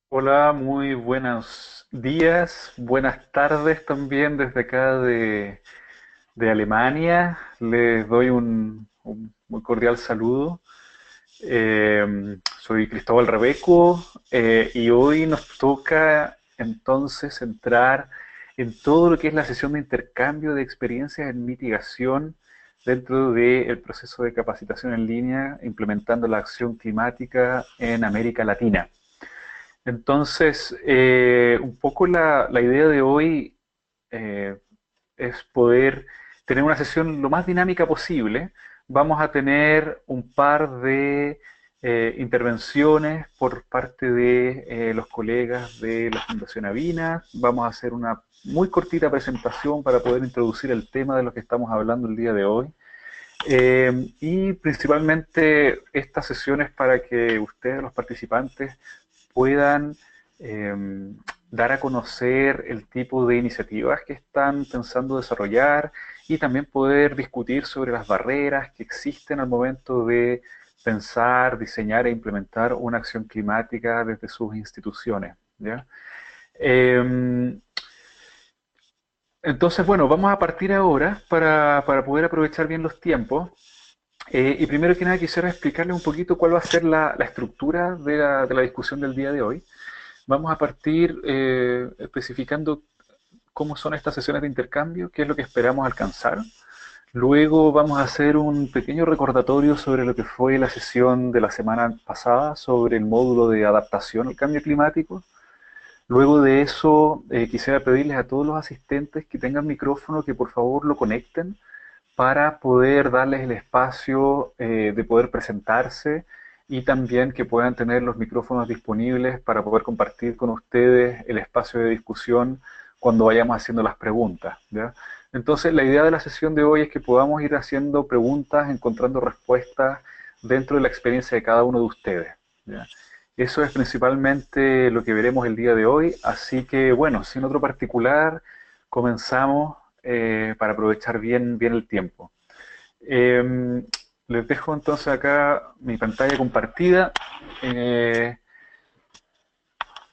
Hola, muy buenos días, buenas tardes también desde acá de Alemania. Les doy un muy cordial saludo. Soy Cristóbal Rebeco y hoy nos toca entonces entrar en todo lo que es la sesión de intercambio de experiencias en mitigación dentro del proceso de capacitación en línea implementando la acción climática en América Latina. Entonces, un poco la idea de hoy eh, es poder tener una sesión lo más dinámica posible. Vamos a tener un par de intervenciones por parte de los colegas de la Fundación Avina. Vamos a hacer una muy cortita presentación para poder introducir el tema de lo que estamos hablando el día de hoy. Y principalmente estas sesiones para que ustedes, los participantes, puedan eh, dar a conocer el tipo de iniciativas que están pensando desarrollar y también poder discutir sobre las barreras que existen al momento de pensar, diseñar e implementar una acción climática desde sus instituciones. ¿Ya? Eh, entonces, bueno, vamos a partir ahora para poder aprovechar bien los tiempos. Y primero que nada quisiera explicarles un poquito cuál va a ser la estructura de la discusión del día de hoy. Vamos a partir especificando cómo son estas sesiones de intercambio, qué es lo que esperamos alcanzar. Luego vamos a hacer un pequeño recordatorio sobre lo que fue la sesión de la semana pasada sobre el módulo de adaptación al cambio climático. Luego de eso, quisiera pedirles a todos los asistentes que tengan micrófono que por favor lo conecten para poder darles el espacio de poder presentarse y también que puedan tener los micrófonos disponibles para poder compartir con ustedes el espacio de discusión cuando vayamos haciendo las preguntas. ¿Ya? Entonces, la idea de la sesión de hoy es que podamos ir haciendo preguntas, encontrando respuestas dentro de la experiencia de cada uno de ustedes. ¿Ya? Eso es principalmente lo que veremos el día de hoy, así que bueno, sin otro particular, comenzamos para aprovechar bien el tiempo. Eh, Les dejo entonces acá mi pantalla compartida. eh,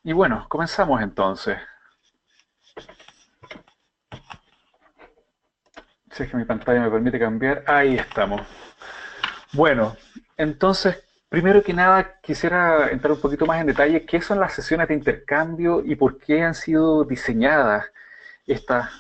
y bueno, comenzamos entonces. Si es que mi pantalla me permite cambiar, ahí estamos. Bueno, entonces, primero que nada, quisiera entrar un poquito más en detalle qué son las sesiones de intercambio y por qué han sido diseñadas estas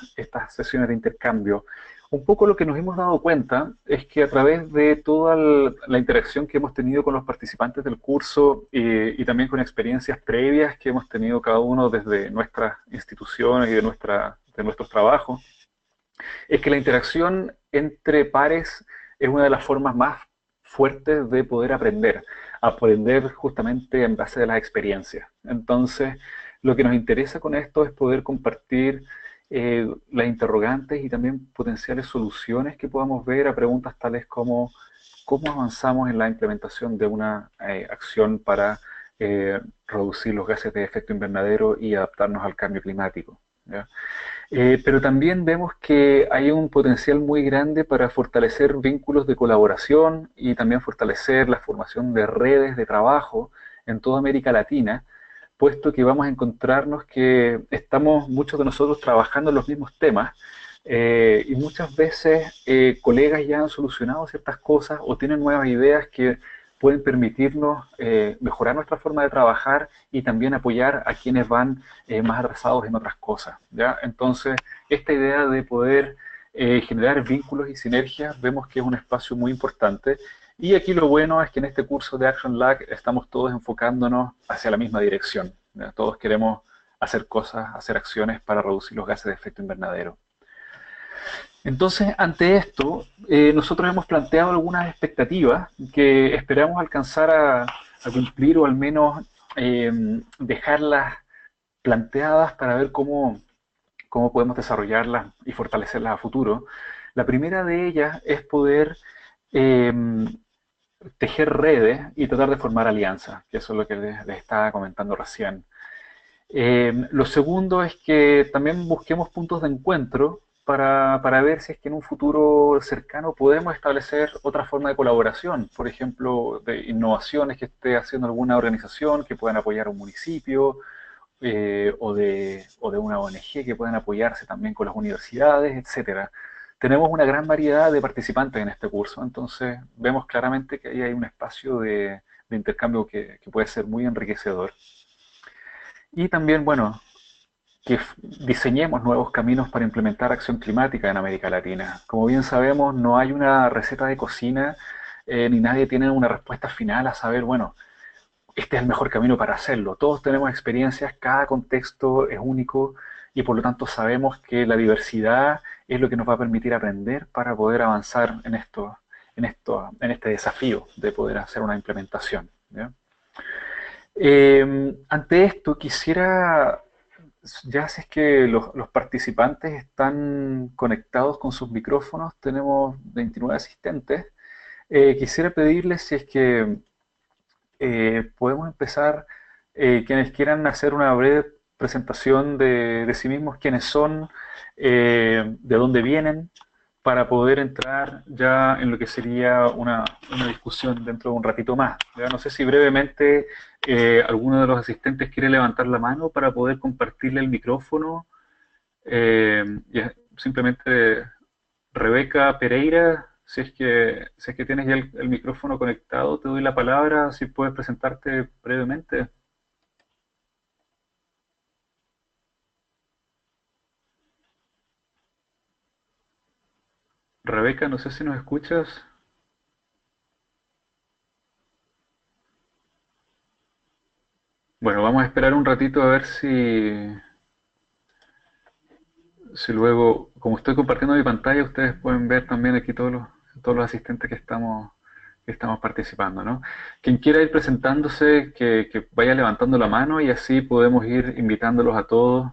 sesiones de intercambio. Un poco lo que nos hemos dado cuenta es que a través de toda la interacción que hemos tenido con los participantes del curso y también con experiencias previas que hemos tenido cada uno desde nuestras instituciones y de nuestros trabajos, es que la interacción entre pares es una de las formas más fuertes de poder aprender justamente en base de las experiencias. Entonces, lo que nos interesa con esto es poder compartir las interrogantes y también potenciales soluciones que podamos ver a preguntas tales como cómo avanzamos en la implementación de una acción para reducir los gases de efecto invernadero y adaptarnos al cambio climático. ¿Ya? Pero también vemos que hay un potencial muy grande para fortalecer vínculos de colaboración y también fortalecer la formación de redes de trabajo en toda América Latina, puesto que vamos a encontrarnos que estamos muchos de nosotros trabajando en los mismos temas y muchas veces colegas ya han solucionado ciertas cosas o tienen nuevas ideas que pueden permitirnos mejorar nuestra forma de trabajar y también apoyar a quienes van más atrasados en otras cosas. ¿Ya? Entonces, esta idea de poder generar vínculos y sinergias vemos que es un espacio muy importante. Y aquí lo bueno es que en este curso de Action Lab estamos todos enfocándonos hacia la misma dirección. ¿Ya? Todos queremos hacer cosas, hacer acciones para reducir los gases de efecto invernadero. Entonces, ante esto, nosotros hemos planteado algunas expectativas que esperamos alcanzar a cumplir o al menos dejarlas planteadas para ver cómo podemos desarrollarlas y fortalecerlas a futuro. La primera de ellas es poder eh, tejer redes y tratar de formar alianzas, que eso es lo que les estaba comentando recién. Lo segundo es que también busquemos puntos de encuentro para ver si es que en un futuro cercano podemos establecer otra forma de colaboración, por ejemplo, de innovaciones que esté haciendo alguna organización que puedan apoyar a un municipio, o de una ONG que puedan apoyarse también con las universidades, etcétera. Tenemos una gran variedad de participantes en este curso, entonces vemos claramente que ahí hay un espacio de intercambio que puede ser muy enriquecedor. Y también, bueno, que diseñemos nuevos caminos para implementar acción climática en América Latina. Como bien sabemos, no hay una receta de cocina, ni nadie tiene una respuesta final a saber, bueno, este es el mejor camino para hacerlo. Todos tenemos experiencias, cada contexto es único y por lo tanto sabemos que la diversidad es lo que nos va a permitir aprender para poder avanzar en este desafío de poder hacer una implementación. ¿Ya? Ante esto quisiera, ya si es que los participantes están conectados con sus micrófonos, tenemos 29 asistentes, quisiera pedirles si es que podemos empezar, quienes quieran hacer una breve presentación de sí mismos, quiénes son, de dónde vienen, para poder entrar ya en lo que sería una discusión dentro de un ratito más. ¿Ya? No sé si brevemente alguno de los asistentes quiere levantar la mano para poder compartirle el micrófono. Simplemente Rebeca Pereira, si es que tienes ya el micrófono conectado, te doy la palabra, si puedes presentarte brevemente. Rebeca, no sé si nos escuchas. Bueno, vamos a esperar un ratito a ver si luego, como estoy compartiendo mi pantalla, ustedes pueden ver también aquí todos los asistentes que estamos participando, ¿no? Quien quiera ir presentándose, que vaya levantando la mano y así podemos ir invitándolos a todos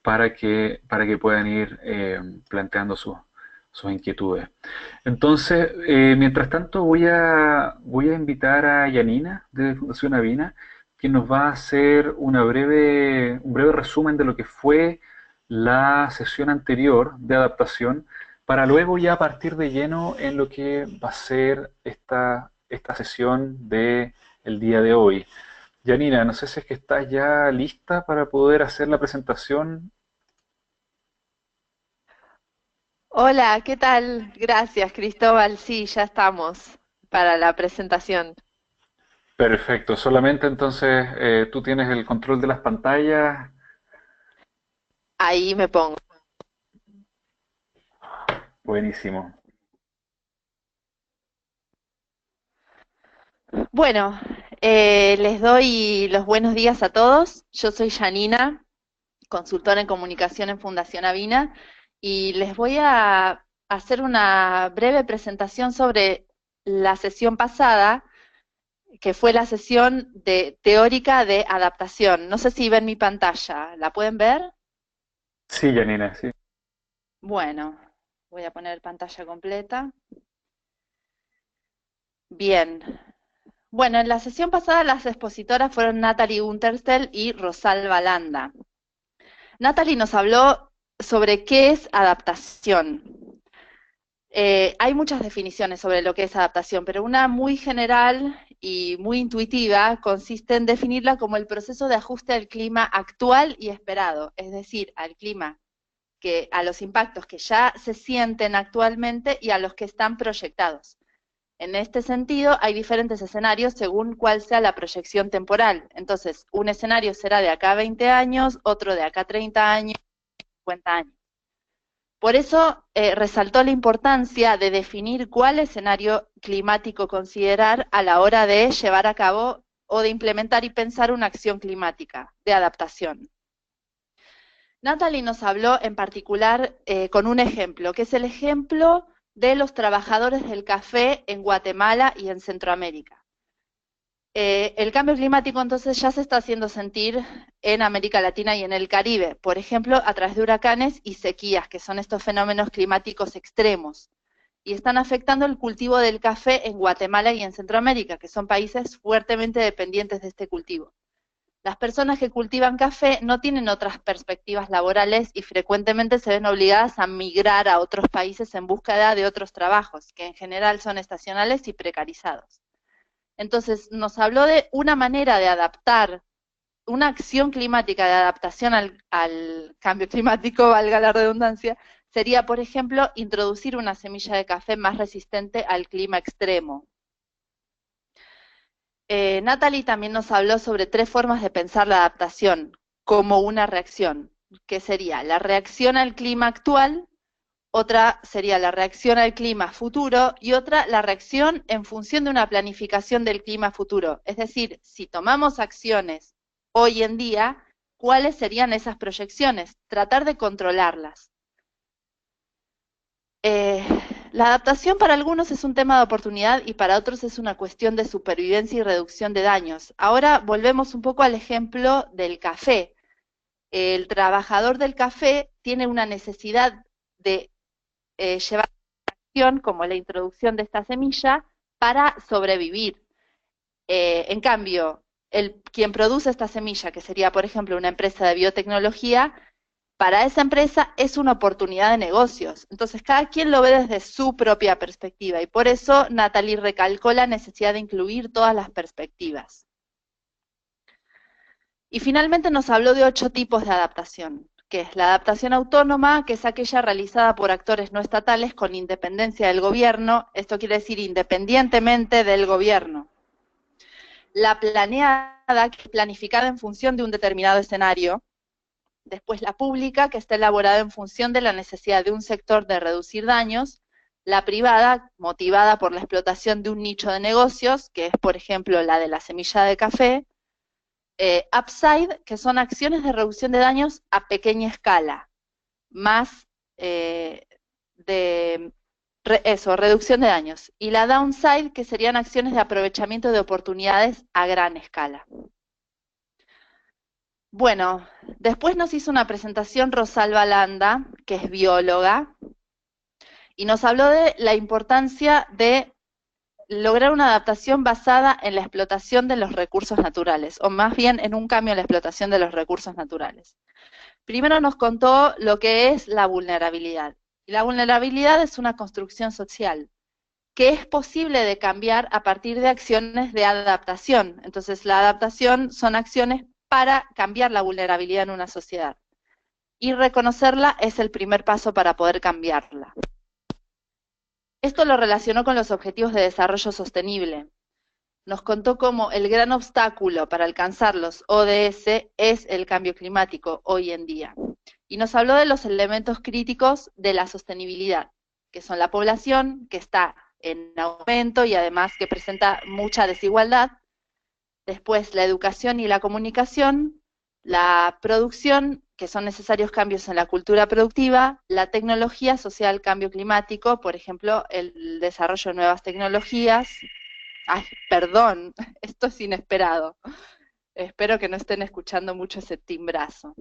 para que puedan ir planteando sus inquietudes. Entonces, mientras tanto, voy a invitar a Yanina de Fundación Avina, quien nos va a hacer un breve resumen de lo que fue la sesión anterior de adaptación, para luego ya partir de lleno en lo que va a ser esta sesión del día de hoy. Yanina, no sé si es que estás ya lista para poder hacer la presentación. Hola, ¿qué tal? Gracias, Cristóbal. Sí, ya estamos para la presentación. Perfecto, solamente entonces tú tienes el control de las pantallas. Ahí me pongo. Buenísimo. Bueno, les doy los buenos días a todos. Yo soy Janina, consultora en comunicación en Fundación Avina, y les voy a hacer una breve presentación sobre la sesión pasada, que fue la sesión teórica de adaptación. No sé si ven mi pantalla, ¿la pueden ver? Sí, Janina, sí. Bueno, voy a poner pantalla completa. Bien. Bueno, en la sesión pasada las expositoras fueron Natalie Unterstel y Rosalba Landa. Natalie nos habló sobre qué es adaptación. Hay muchas definiciones sobre lo que es adaptación, pero una muy general y muy intuitiva consiste en definirla como el proceso de ajuste al clima actual y esperado, es decir, al clima a los impactos que ya se sienten actualmente y a los que están proyectados. En este sentido, hay diferentes escenarios según cuál sea la proyección temporal. Entonces, un escenario será de acá a 20 años, otro de acá a 30 años, 50 años. Por eso resaltó la importancia de definir cuál escenario climático considerar a la hora de llevar a cabo o de implementar y pensar una acción climática de adaptación. Natalie nos habló en particular con un ejemplo, que es el ejemplo de los trabajadores del café en Guatemala y en Centroamérica. El cambio climático entonces ya se está haciendo sentir en América Latina y en el Caribe, por ejemplo, a través de huracanes y sequías, que son estos fenómenos climáticos extremos, y están afectando el cultivo del café en Guatemala y en Centroamérica, que son países fuertemente dependientes de este cultivo. Las personas que cultivan café no tienen otras perspectivas laborales y frecuentemente se ven obligadas a migrar a otros países en búsqueda de otros trabajos, que en general son estacionales y precarizados. Entonces, nos habló de una manera de adaptar, una acción climática de adaptación al cambio climático, valga la redundancia, sería, por ejemplo, introducir una semilla de café más resistente al clima extremo. Natalie también nos habló sobre 3 formas de pensar la adaptación como una reacción, que sería la reacción al clima actual, otra sería la reacción al clima futuro y otra la reacción en función de una planificación del clima futuro. Es decir, si tomamos acciones hoy en día, ¿cuáles serían esas proyecciones? Tratar de controlarlas. La adaptación para algunos es un tema de oportunidad y para otros es una cuestión de supervivencia y reducción de daños. Ahora volvemos un poco al ejemplo del café. El trabajador del café tiene una necesidad de llevar acción, como la introducción de esta semilla, para sobrevivir. En cambio, quien produce esta semilla, que sería, por ejemplo, una empresa de biotecnología, para esa empresa es una oportunidad de negocios. Entonces, cada quien lo ve desde su propia perspectiva y por eso Natalie recalcó la necesidad de incluir todas las perspectivas. Y finalmente nos habló de 8 tipos de adaptación, que es la adaptación autónoma, que es aquella realizada por actores no estatales con independencia del gobierno, esto quiere decir independientemente del gobierno. La planeada, que es planificada en función de un determinado escenario. Después la pública, que está elaborada en función de la necesidad de un sector de reducir daños. La privada, motivada por la explotación de un nicho de negocios, que es, por ejemplo, la de la semilla de café. Upside, que son acciones de reducción de daños a pequeña escala, más reducción de daños. Y la downside, que serían acciones de aprovechamiento de oportunidades a gran escala. Bueno, después nos hizo una presentación Rosalba Landa, que es bióloga, y nos habló de la importancia de lograr una adaptación basada en la explotación de los recursos naturales, o más bien en un cambio en la explotación de los recursos naturales. Primero nos contó lo que es la vulnerabilidad. Y la vulnerabilidad es una construcción social que es posible de cambiar a partir de acciones de adaptación. Entonces, la adaptación son acciones para cambiar la vulnerabilidad en una sociedad. Y reconocerla es el primer paso para poder cambiarla. Esto lo relacionó con los Objetivos de Desarrollo Sostenible. Nos contó cómo el gran obstáculo para alcanzar los ODS es el cambio climático hoy en día. Y nos habló de los elementos críticos de la sostenibilidad, que son la población, que está en aumento y además que presenta mucha desigualdad. Después la educación y la comunicación, la producción, que son necesarios cambios en la cultura productiva, la tecnología social, cambio climático, por ejemplo, el desarrollo de nuevas tecnologías. Ay, perdón, esto es inesperado. Espero que no estén escuchando mucho ese timbrazo.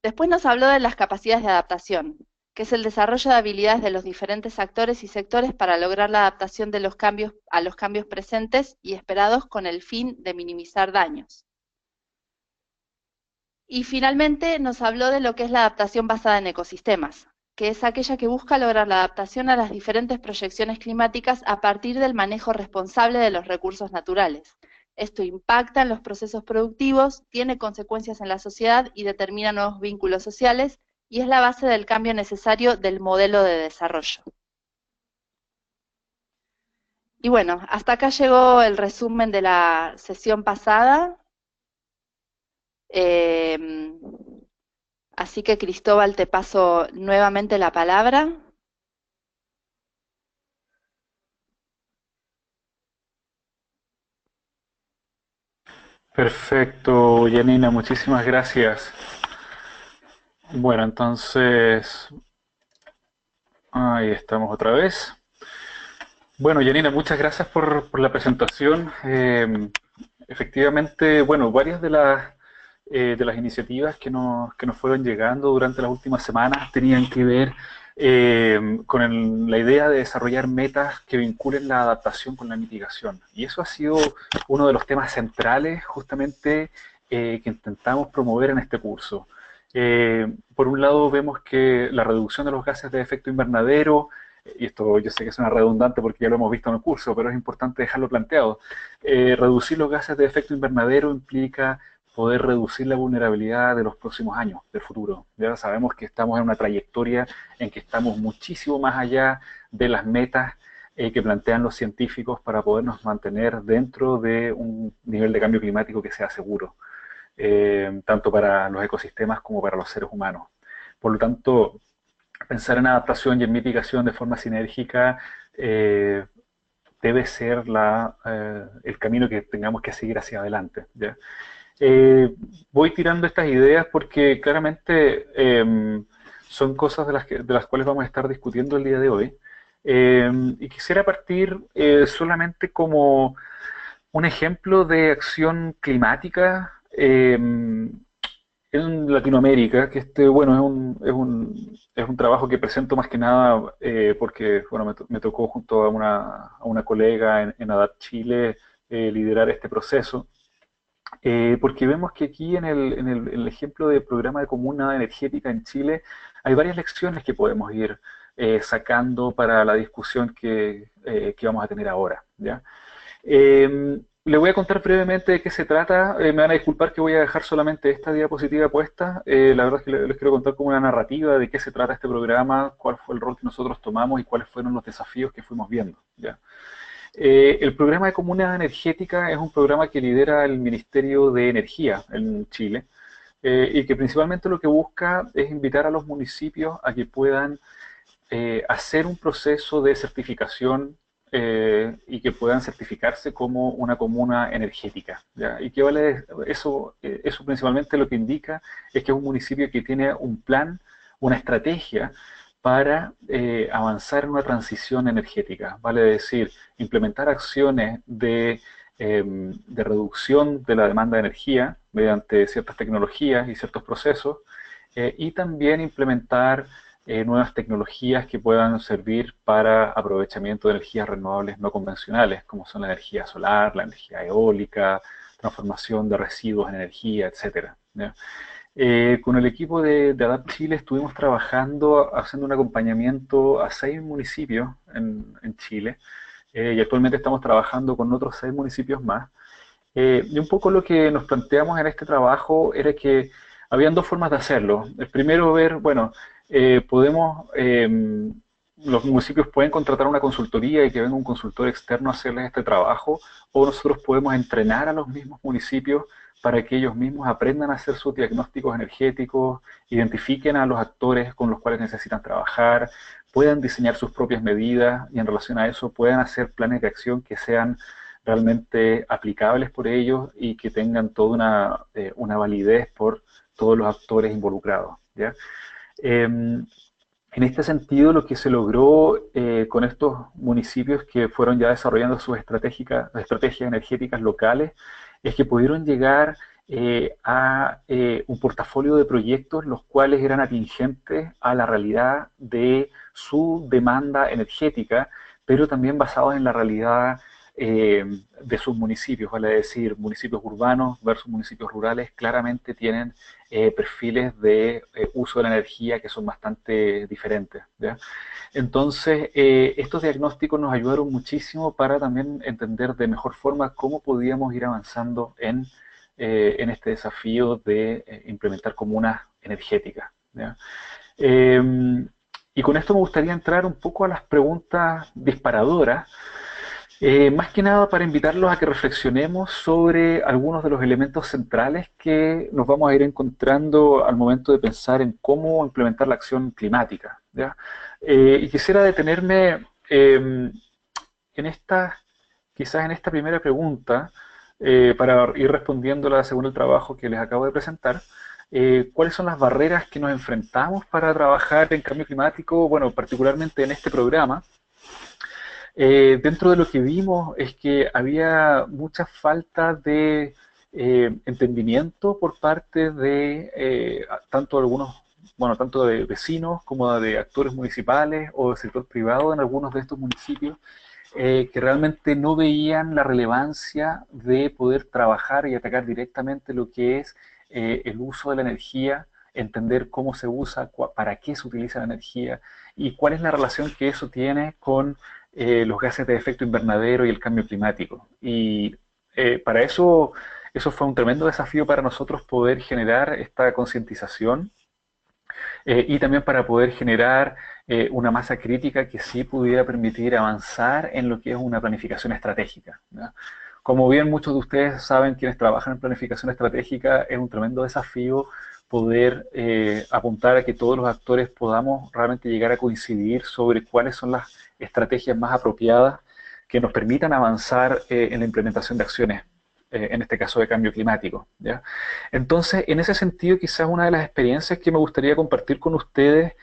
Después nos habló de las capacidades de adaptación, que es el desarrollo de habilidades de los diferentes actores y sectores para lograr la adaptación de los cambios a los cambios presentes y esperados con el fin de minimizar daños. Y finalmente nos habló de lo que es la adaptación basada en ecosistemas, que es aquella que busca lograr la adaptación a las diferentes proyecciones climáticas a partir del manejo responsable de los recursos naturales. Esto impacta en los procesos productivos, tiene consecuencias en la sociedad y determina nuevos vínculos sociales, y es la base del cambio necesario del modelo de desarrollo. Y bueno, hasta acá llegó el resumen de la sesión pasada. Así que Cristóbal, te paso nuevamente la palabra. Perfecto, Janina, muchísimas gracias. Bueno, entonces, ahí estamos otra vez. Bueno, Janina, muchas gracias por la presentación. Efectivamente, bueno, varias de las de las iniciativas que nos fueron llegando durante las últimas semanas tenían que ver con la idea de desarrollar metas que vinculen la adaptación con la mitigación. Y eso ha sido uno de los temas centrales justamente que intentamos promover en este curso. Por un lado vemos que la reducción de los gases de efecto invernadero, y esto yo sé que suena redundante porque ya lo hemos visto en el curso, pero es importante dejarlo planteado. Reducir los gases de efecto invernadero implica poder reducir la vulnerabilidad de los próximos años, del futuro. Ya sabemos que estamos en una trayectoria en que estamos muchísimo más allá de las metas que plantean los científicos para podernos mantener dentro de un nivel de cambio climático que sea seguro, tanto para los ecosistemas como para los seres humanos. Por lo tanto, pensar en adaptación y en mitigación de forma sinérgica debe ser el camino que tengamos que seguir hacia adelante. ¿Ya? Voy tirando estas ideas porque claramente son cosas de las cuales vamos a estar discutiendo el día de hoy. Y quisiera partir solamente como un ejemplo de acción climática en Latinoamérica, que bueno, es un trabajo que presento más que nada porque bueno, me tocó junto a una colega en ADAPT Chile liderar este proceso. Porque vemos que aquí en el ejemplo de programa de comuna energética en Chile hay varias lecciones que podemos ir sacando para la discusión que vamos a tener ahora, ¿ya? Le voy a contar brevemente de qué se trata. Me van a disculpar que voy a dejar solamente esta diapositiva puesta. La verdad es que les quiero contar como una narrativa de qué se trata este programa, cuál fue el rol que nosotros tomamos y cuáles fueron los desafíos que fuimos viendo, ¿ya? El programa de comunidad energética es un programa que lidera el Ministerio de Energía en Chile y que principalmente lo que busca es invitar a los municipios a que puedan hacer un proceso de certificación y que puedan certificarse como una comuna energética, ¿ya? ¿Y qué vale eso? Eso principalmente lo que indica es que es un municipio que tiene un plan, una estrategia para avanzar en una transición energética, vale decir, implementar acciones de reducción de la demanda de energía mediante ciertas tecnologías y ciertos procesos, y también implementar nuevas tecnologías que puedan servir para aprovechamiento de energías renovables no convencionales, como son la energía solar, la energía eólica, transformación de residuos en energía, etcétera, ¿ya? Con el equipo de ADAPT Chile estuvimos trabajando, haciendo un acompañamiento a 6 municipios en Chile, y actualmente estamos trabajando con otros 6 municipios más. Y un poco lo que nos planteamos en este trabajo era que habían dos formas de hacerlo. El primero, ver, bueno, los municipios pueden contratar una consultoría y que venga un consultor externo a hacerles este trabajo, o nosotros podemos entrenar a los mismos municipios para que ellos mismos aprendan a hacer sus diagnósticos energéticos, identifiquen a los actores con los cuales necesitan trabajar, puedan diseñar sus propias medidas y en relación a eso puedan hacer planes de acción que sean realmente aplicables por ellos y que tengan toda una validez por todos los actores involucrados, ¿ya? En este sentido, lo que se logró con estos municipios que fueron ya desarrollando sus estrategias energéticas locales es que pudieron llegar a un portafolio de proyectos los cuales eran atingentes a la realidad de su demanda energética, pero también basados en la realidad de sus municipios, vale decir, municipios urbanos versus municipios rurales, claramente tienen perfiles de uso de la energía que son bastante diferentes, ¿ya? Entonces, estos diagnósticos nos ayudaron muchísimo para también entender de mejor forma cómo podíamos ir avanzando en este desafío de implementar comunas energéticas, ¿ya? Y con esto me gustaría entrar un poco a las preguntas disparadoras, más que nada para invitarlos a que reflexionemos sobre algunos de los elementos centrales que nos vamos a ir encontrando al momento de pensar en cómo implementar la acción climática, ¿ya? Y quisiera detenerme quizás en esta primera pregunta, para ir respondiéndola según el trabajo que les acabo de presentar. ¿Cuáles son las barreras que nos enfrentamos para trabajar en cambio climático? Bueno, particularmente en este programa. Dentro de lo que vimos es que había mucha falta de entendimiento por parte de tanto algunos, bueno, tanto de vecinos como de actores municipales o del sector privado en algunos de estos municipios, que realmente no veían la relevancia de poder trabajar y atacar directamente lo que es el uso de la energía, entender cómo se usa, para qué se utiliza la energía y cuál es la relación que eso tiene con los gases de efecto invernadero y el cambio climático. Y para eso, eso fue un tremendo desafío para nosotros poder generar esta concientización y también para poder generar una masa crítica que sí pudiera permitir avanzar en lo que es una planificación estratégica, ¿no? Como bien muchos de ustedes saben, quienes trabajan en planificación estratégica, es un tremendo desafío poder apuntar a que todos los actores podamos realmente llegar a coincidir sobre cuáles son las estrategias más apropiadas que nos permitan avanzar en la implementación de acciones, en este caso de cambio climático, ¿ya? Entonces, en ese sentido, quizás una de las experiencias que me gustaría compartir con ustedes,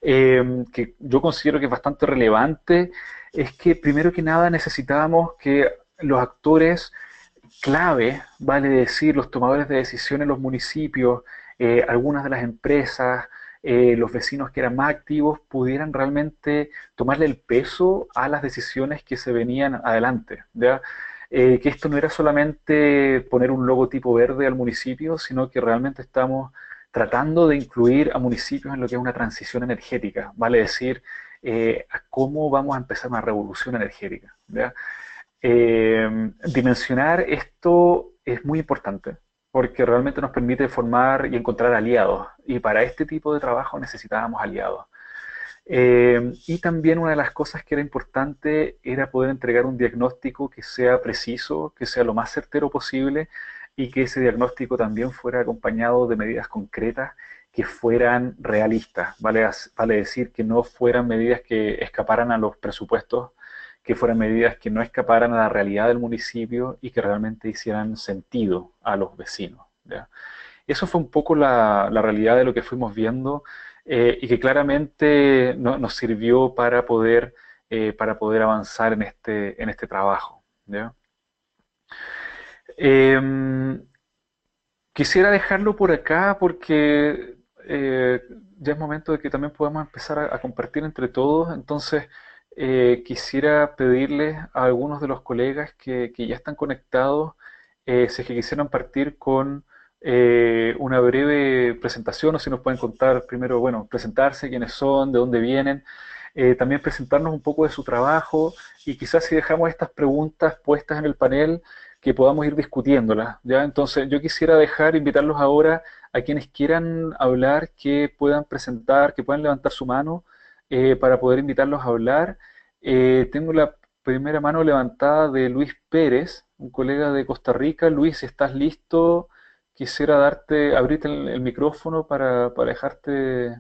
que yo considero que es bastante relevante, es que primero que nada necesitábamos que los actores clave, vale decir, los tomadores de decisión en los municipios, algunas de las empresas, los vecinos que eran más activos, pudieran realmente tomarle el peso a las decisiones que se venían adelante, ¿ya? Que esto no era solamente poner un logotipo verde al municipio, sino que realmente estamos tratando de incluir a municipios en lo que es una transición energética, vale decir, a cómo vamos a empezar una revolución energética, ¿ya? Dimensionar esto es muy importante porque realmente nos permite formar y encontrar aliados. Y para este tipo de trabajo necesitábamos aliados. Y también una de las cosas que era importante era poder entregar un diagnóstico que sea preciso, que sea lo más certero posible y que ese diagnóstico también fuera acompañado de medidas concretas que fueran realistas. Vale decir que no fueran medidas que escaparan a los presupuestos, que fueran medidas que no escaparan a la realidad del municipio y que realmente hicieran sentido a los vecinos, ¿ya? Eso fue un poco la realidad de lo que fuimos viendo y que claramente nos sirvió para poder avanzar en este trabajo, ¿ya? Eh, Quisiera dejarlo por acá porque ya es momento de que también podamos empezar a compartir entre todos. Entonces, quisiera pedirles a algunos de los colegas que ya están conectados, si es que quisieran partir con una breve presentación o si nos pueden contar primero, bueno, presentarse, quiénes son, de dónde vienen, también presentarnos un poco de su trabajo y quizás si dejamos estas preguntas puestas en el panel que podamos ir discutiéndolas, ¿ya? Entonces, yo quisiera invitarlos ahora a quienes quieran hablar, que puedan presentar, que puedan levantar su mano para poder invitarlos a hablar. Tengo la primera mano levantada de Luis Pérez, un colega de Costa Rica. Luis, si estás listo, quisiera abrirte el micrófono para dejarte,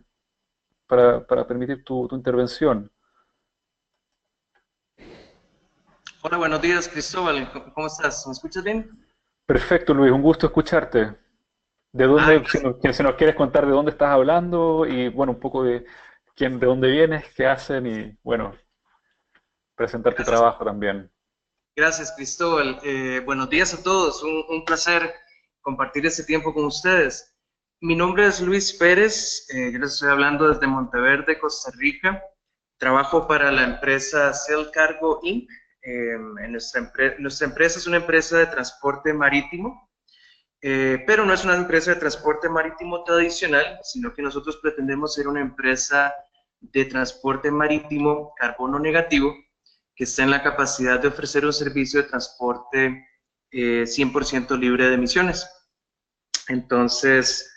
para permitir tu intervención. Hola, buenos días, Cristóbal. ¿Cómo estás? ¿Me escuchas bien? Perfecto, Luis, un gusto escucharte. ¿De Ah, dónde, si nos quieres contar de dónde estás hablando y bueno, un poco de quién, de dónde vienes, qué hacen y bueno, presentar tu gracias, trabajo también. gracias, Cristóbal. Buenos días a todos. Un placer compartir este tiempo con ustedes. Mi nombre es Luis Pérez. Yo les estoy hablando desde Monteverde, Costa Rica. Trabajo para la empresa Cell Cargo Inc. Nuestra empresa es una empresa de transporte marítimo. Pero no es una empresa de transporte marítimo tradicional, sino que nosotros pretendemos ser una empresa de transporte marítimo carbono negativo que está en la capacidad de ofrecer un servicio de transporte 100% libre de emisiones. Entonces,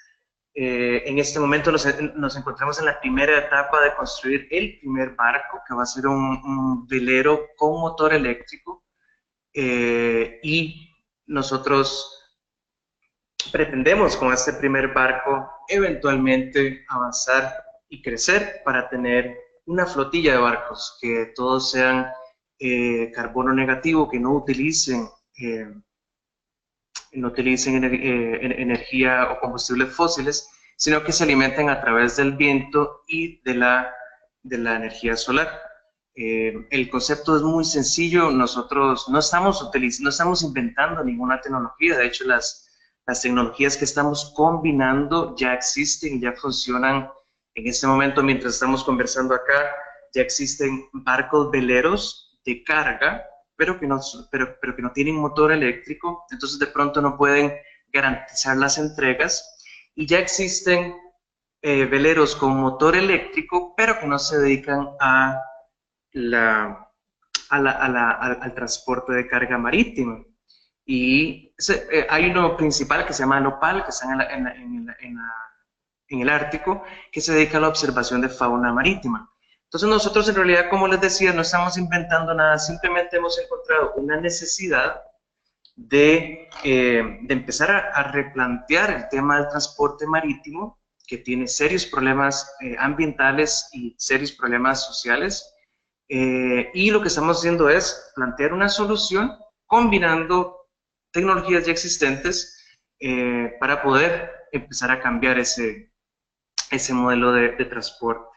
en este momento nos encontramos en la primera etapa de construir el primer barco, que va a ser un velero con motor eléctrico, y nosotros pretendemos con este primer barco eventualmente avanzar y crecer para tener una flotilla de barcos que todos sean carbono negativo, que no utilicen energía o combustibles fósiles, sino que se alimenten a través del viento y de la energía solar. El concepto es muy sencillo, nosotros no estamos inventando ninguna tecnología, de hecho las tecnologías que estamos combinando ya existen, ya funcionan en este momento mientras estamos conversando acá, ya existen barcos veleros de carga, pero que no tienen motor eléctrico, entonces de pronto no pueden garantizar las entregas, y ya existen veleros con motor eléctrico, pero que no se dedican la, al transporte de carga marítima. Y hay uno principal que se llama Nopal, que está en el Ártico, que se dedica a la observación de fauna marítima. Entonces nosotros en realidad, como les decía, no estamos inventando nada, simplemente hemos encontrado una necesidad de empezar a replantear el tema del transporte marítimo, que tiene serios problemas ambientales y serios problemas sociales. Y lo que estamos haciendo es plantear una solución combinando tecnologías ya existentes para poder empezar a cambiar ese modelo de transporte.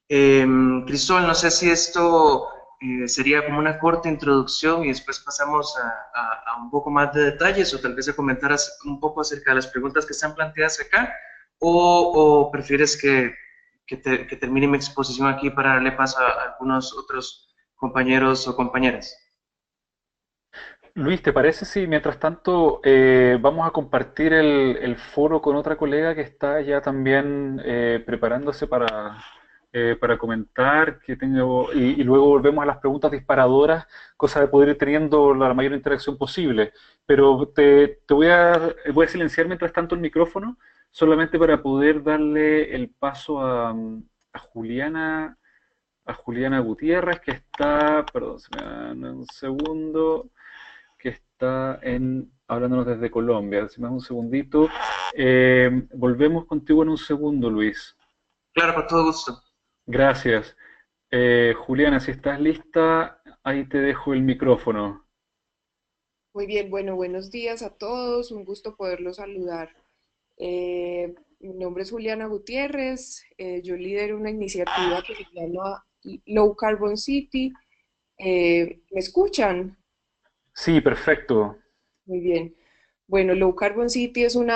Cristóbal, no sé si esto sería como una corta introducción y después pasamos a un poco más de detalles, o tal vez a comentar un poco acerca de las preguntas que están planteadas acá, o prefieres que termine mi exposición aquí para darle paso a algunos otros compañeros o compañeras. Luis, ¿te parece si mientras tanto vamos a compartir el foro con otra colega que está ya también preparándose para comentar y luego volvemos a las preguntas disparadoras, cosa de poder ir teniendo la mayor interacción posible? Pero voy a silenciar mientras tanto el micrófono, solamente para poder darle el paso a Juliana Gutiérrez, que está, perdón, se me dan un segundo, que está hablándonos desde Colombia. Si me das un segundito. Volvemos contigo en un segundo, Luis. Claro, con todo gusto. Gracias. Juliana, si estás lista, ahí te dejo el micrófono. Muy bien, bueno, buenos días a todos, un gusto poderlos saludar. Mi nombre es Juliana Gutiérrez, yo lidero una iniciativa que se llama Low Carbon City. ¿Me escuchan? Sí, perfecto. Muy bien. Bueno, Low Carbon City es un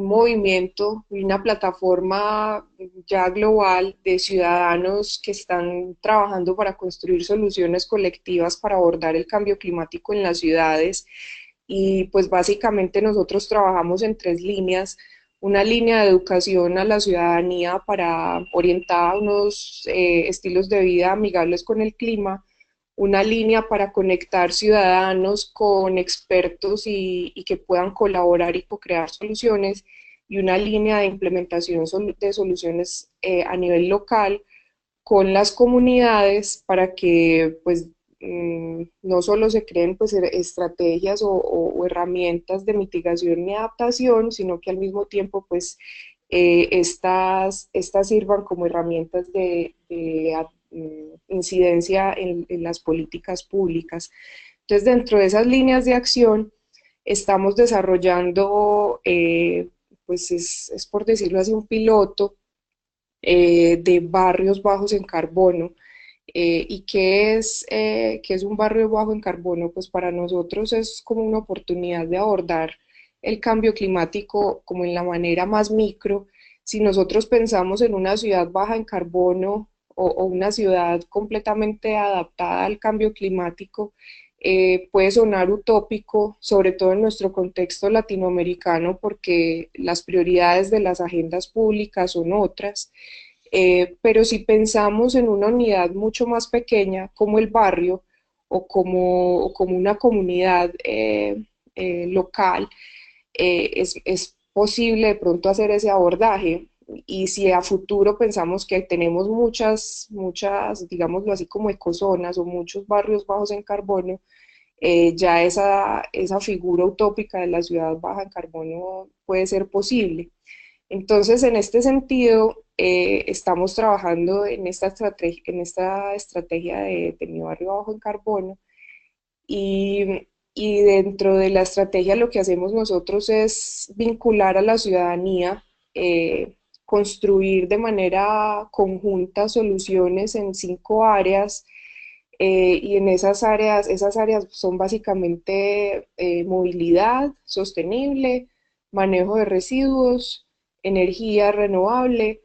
movimiento, una plataforma ya global de ciudadanos que están trabajando para construir soluciones colectivas para abordar el cambio climático en las ciudades. Y pues básicamente nosotros trabajamos en tres líneas. Una línea de educación a la ciudadanía para orientar a unos estilos de vida amigables con el clima, una línea para conectar ciudadanos con expertos y que puedan colaborar y co-crear soluciones, y una línea de implementación de soluciones a nivel local con las comunidades para que pues no solo se creen pues estrategias o herramientas de mitigación y adaptación, sino que al mismo tiempo pues estas sirvan como herramientas de incidencia en las políticas públicas. Entonces, dentro de esas líneas de acción, estamos desarrollando, pues es por decirlo así, un piloto de barrios bajos en carbono. ¿Y qué es un barrio bajo en carbono? Pues para nosotros es como una oportunidad de abordar el cambio climático como en la manera más micro. Si nosotros pensamos en una ciudad baja en carbono o una ciudad completamente adaptada al cambio climático, puede sonar utópico, sobre todo en nuestro contexto latinoamericano, porque las prioridades de las agendas públicas son otras. Pero si pensamos en una unidad mucho más pequeña, como el barrio o como una comunidad local, es posible de pronto hacer ese abordaje. Y si a futuro pensamos que tenemos muchas, digámoslo así, como ecozonas o muchos barrios bajos en carbono, ya esa figura utópica de la ciudad baja en carbono puede ser posible. Entonces, en este sentido, estamos trabajando en esta estrategia de mi barrio bajo en carbono, y dentro de la estrategia lo que hacemos nosotros es vincular a la ciudadanía construir de manera conjunta soluciones en 5 áreas, y en esas áreas son básicamente movilidad sostenible, manejo de residuos, energía renovable,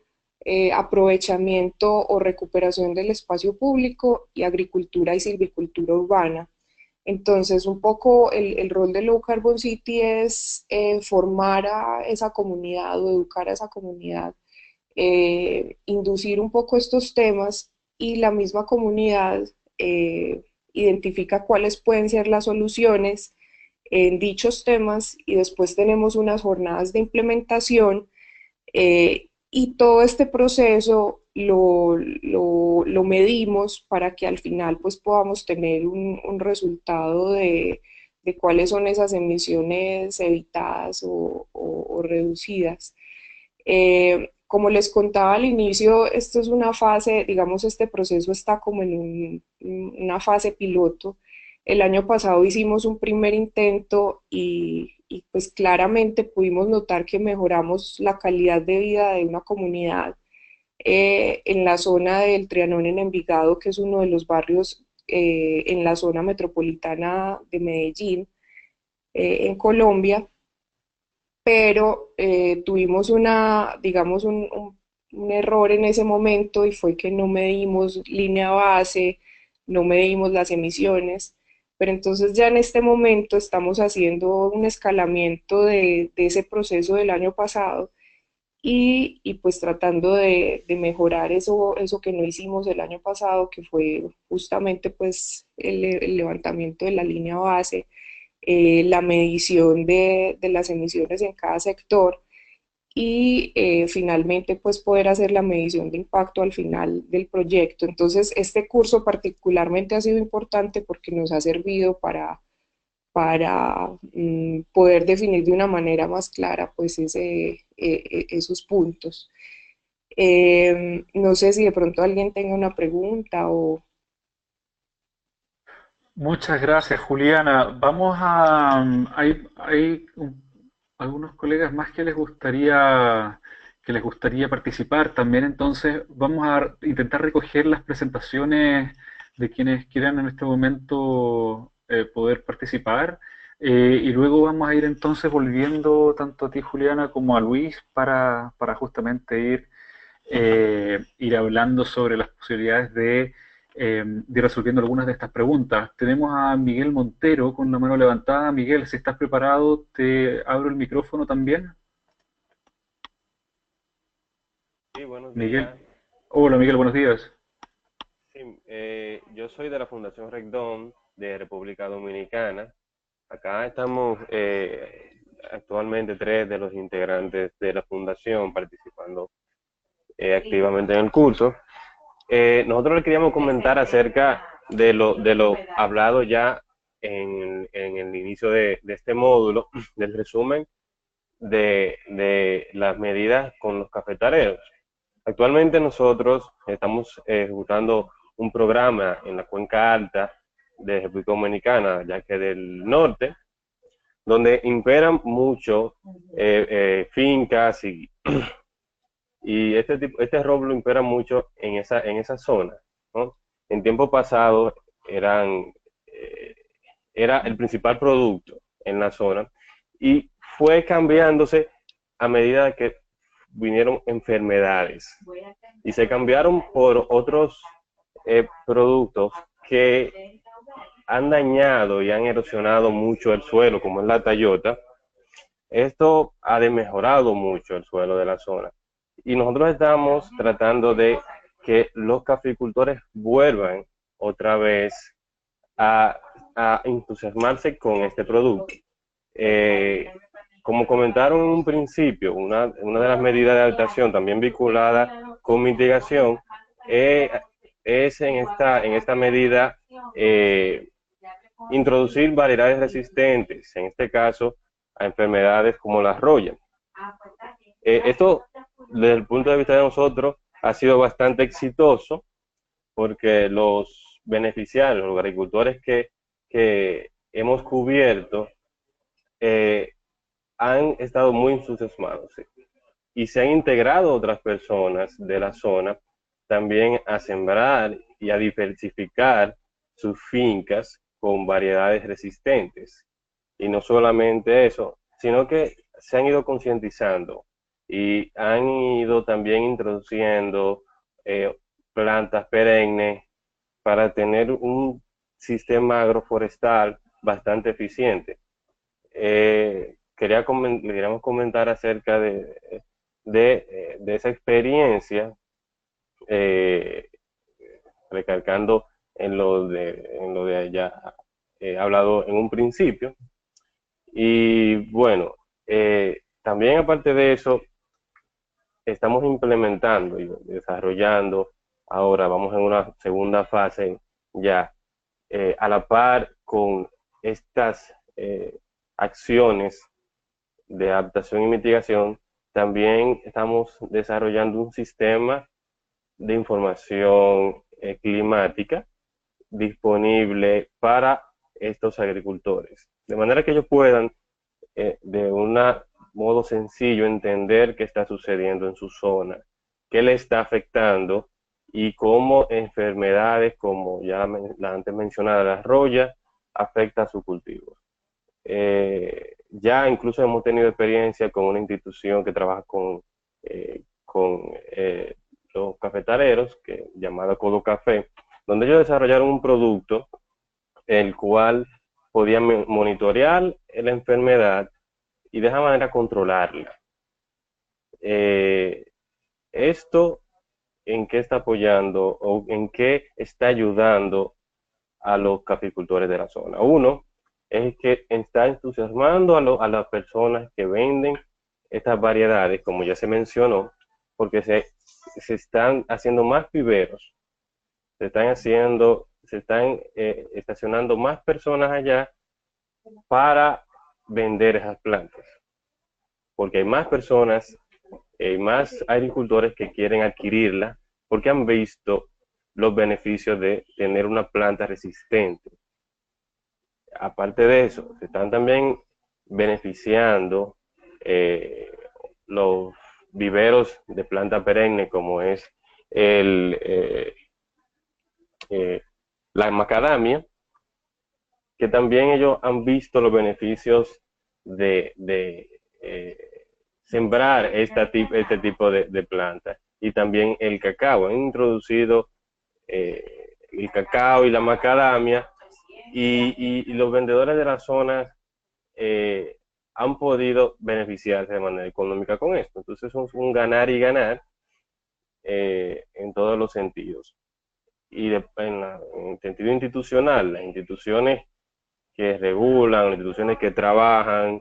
aprovechamiento o recuperación del espacio público y agricultura y silvicultura urbana. Entonces, un poco el rol de Low Carbon City es formar a esa comunidad o educar a esa comunidad, inducir un poco estos temas, y la misma comunidad identifica cuáles pueden ser las soluciones en dichos temas, y después tenemos unas jornadas de implementación, y todo este proceso lo medimos para que al final pues podamos tener un resultado de cuáles son esas emisiones evitadas o reducidas. Como les contaba al inicio, esto es una fase, digamos, este proceso está como en una fase piloto. El año pasado hicimos un primer intento y pues claramente pudimos notar que mejoramos la calidad de vida de una comunidad en la zona del Trianón en Envigado, que es uno de los barrios en la zona metropolitana de Medellín, en Colombia, pero tuvimos digamos, un error en ese momento, y fue que no medimos línea base, no medimos las emisiones, pero entonces ya en este momento estamos haciendo un escalamiento de ese proceso del año pasado, y pues tratando de mejorar eso que no hicimos el año pasado, que fue justamente pues el levantamiento de la línea base, la medición de las emisiones en cada sector, y finalmente pues poder hacer la medición de impacto al final del proyecto. Entonces este curso particularmente ha sido importante porque nos ha servido para poder definir de una manera más clara pues esos puntos. No sé si de pronto alguien tenga una pregunta o... Muchas gracias, Juliana. Vamos a... algunos colegas más que les gustaría participar también, entonces vamos a intentar recoger las presentaciones de quienes quieran en este momento poder participar, y luego vamos a ir entonces volviendo tanto a ti, Juliana, como a Luis para justamente ir hablando sobre las posibilidades de ir resolviendo algunas de estas preguntas. Tenemos a Miguel Montero con la mano levantada. Miguel, si estás preparado, te abro el micrófono también. Sí, buenos Miguel. días. Hola, Miguel, buenos días. Sí, yo soy de la Fundación Recdom de República Dominicana. Acá estamos actualmente 3 de los integrantes de la fundación participando activamente en el curso. Nosotros le queríamos comentar acerca de lo hablado ya en el inicio de este módulo, del resumen de las medidas con los cafetaleros. Actualmente nosotros estamos ejecutando un programa en la cuenca alta de República Dominicana, ya que del norte, donde imperan mucho fincas y este roble impera mucho en esa zona, ¿no? En tiempo pasado era el principal producto en la zona, y fue cambiándose a medida que vinieron enfermedades y se cambiaron por otros productos que han dañado y han erosionado mucho el suelo, como es la tallota. Esto ha demejorado mucho el suelo de la zona. Y nosotros estamos tratando de que los caficultores vuelvan otra vez a entusiasmarse con este producto. Como comentaron en un principio, una de las medidas de adaptación también vinculada con mitigación es en esta medida introducir variedades resistentes, en este caso a enfermedades como la roya. Esto, desde el punto de vista de nosotros, ha sido bastante exitoso porque los beneficiarios, los agricultores que hemos cubierto, han estado muy entusiasmados. ¿Sí? y se han integrado otras personas de la zona también a sembrar y a diversificar sus fincas con variedades resistentes. Y no solamente eso, sino que se han ido concientizando y han ido también introduciendo plantas perennes para tener un sistema agroforestal bastante eficiente. Queríamos comentar acerca de esa experiencia, recalcando en lo de ya hablado en un principio. Y bueno, también aparte de eso, estamos implementando y desarrollando, ahora vamos en una segunda fase ya, a la par con estas acciones de adaptación y mitigación, también estamos desarrollando un sistema de información climática disponible para estos agricultores, de manera que ellos puedan de un modo sencillo entender qué está sucediendo en su zona, qué le está afectando y cómo enfermedades como ya la antes mencionada la roya afecta a sus cultivos. Ya incluso hemos tenido experiencia con una institución que trabaja con los cafetaleros, llamada Codo Café, donde ellos desarrollaron un producto el cual podía monitorear la enfermedad y de esa manera controlarla. ¿Esto en qué está apoyando o en qué está ayudando a los caficultores de la zona? Uno, es que está entusiasmando a las personas que venden estas variedades, como ya se mencionó, porque se están haciendo más viveros, se están estacionando más personas allá para vender esas plantas, porque hay más personas, hay más agricultores que quieren adquirirla, porque han visto los beneficios de tener una planta resistente. Aparte de eso, se están también beneficiando los viveros de planta perenne, como es la macadamia, que también ellos han visto los beneficios de sembrar este tipo de plantas. Y también el cacao. Han introducido el cacao y la macadamia, y los vendedores de las zonas han podido beneficiarse de manera económica con esto. Entonces es un ganar y ganar en todos los sentidos. Y en el sentido institucional, las instituciones que regulan, las instituciones que trabajan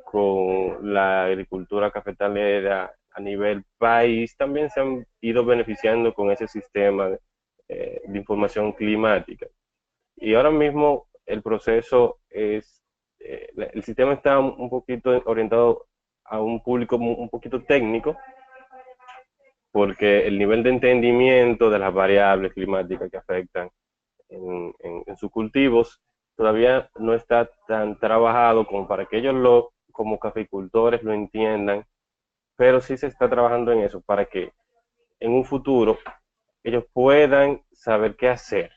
con la agricultura cafetalera a nivel país, también se han ido beneficiando con ese sistema de información climática. Y ahora mismo el proceso es, el sistema está un poquito orientado a un público un poquito técnico, porque el nivel de entendimiento de las variables climáticas que afectan en sus cultivos todavía no está tan trabajado como para que ellos como caficultores lo entiendan, pero sí se está trabajando en eso para que en un futuro ellos puedan saber qué hacer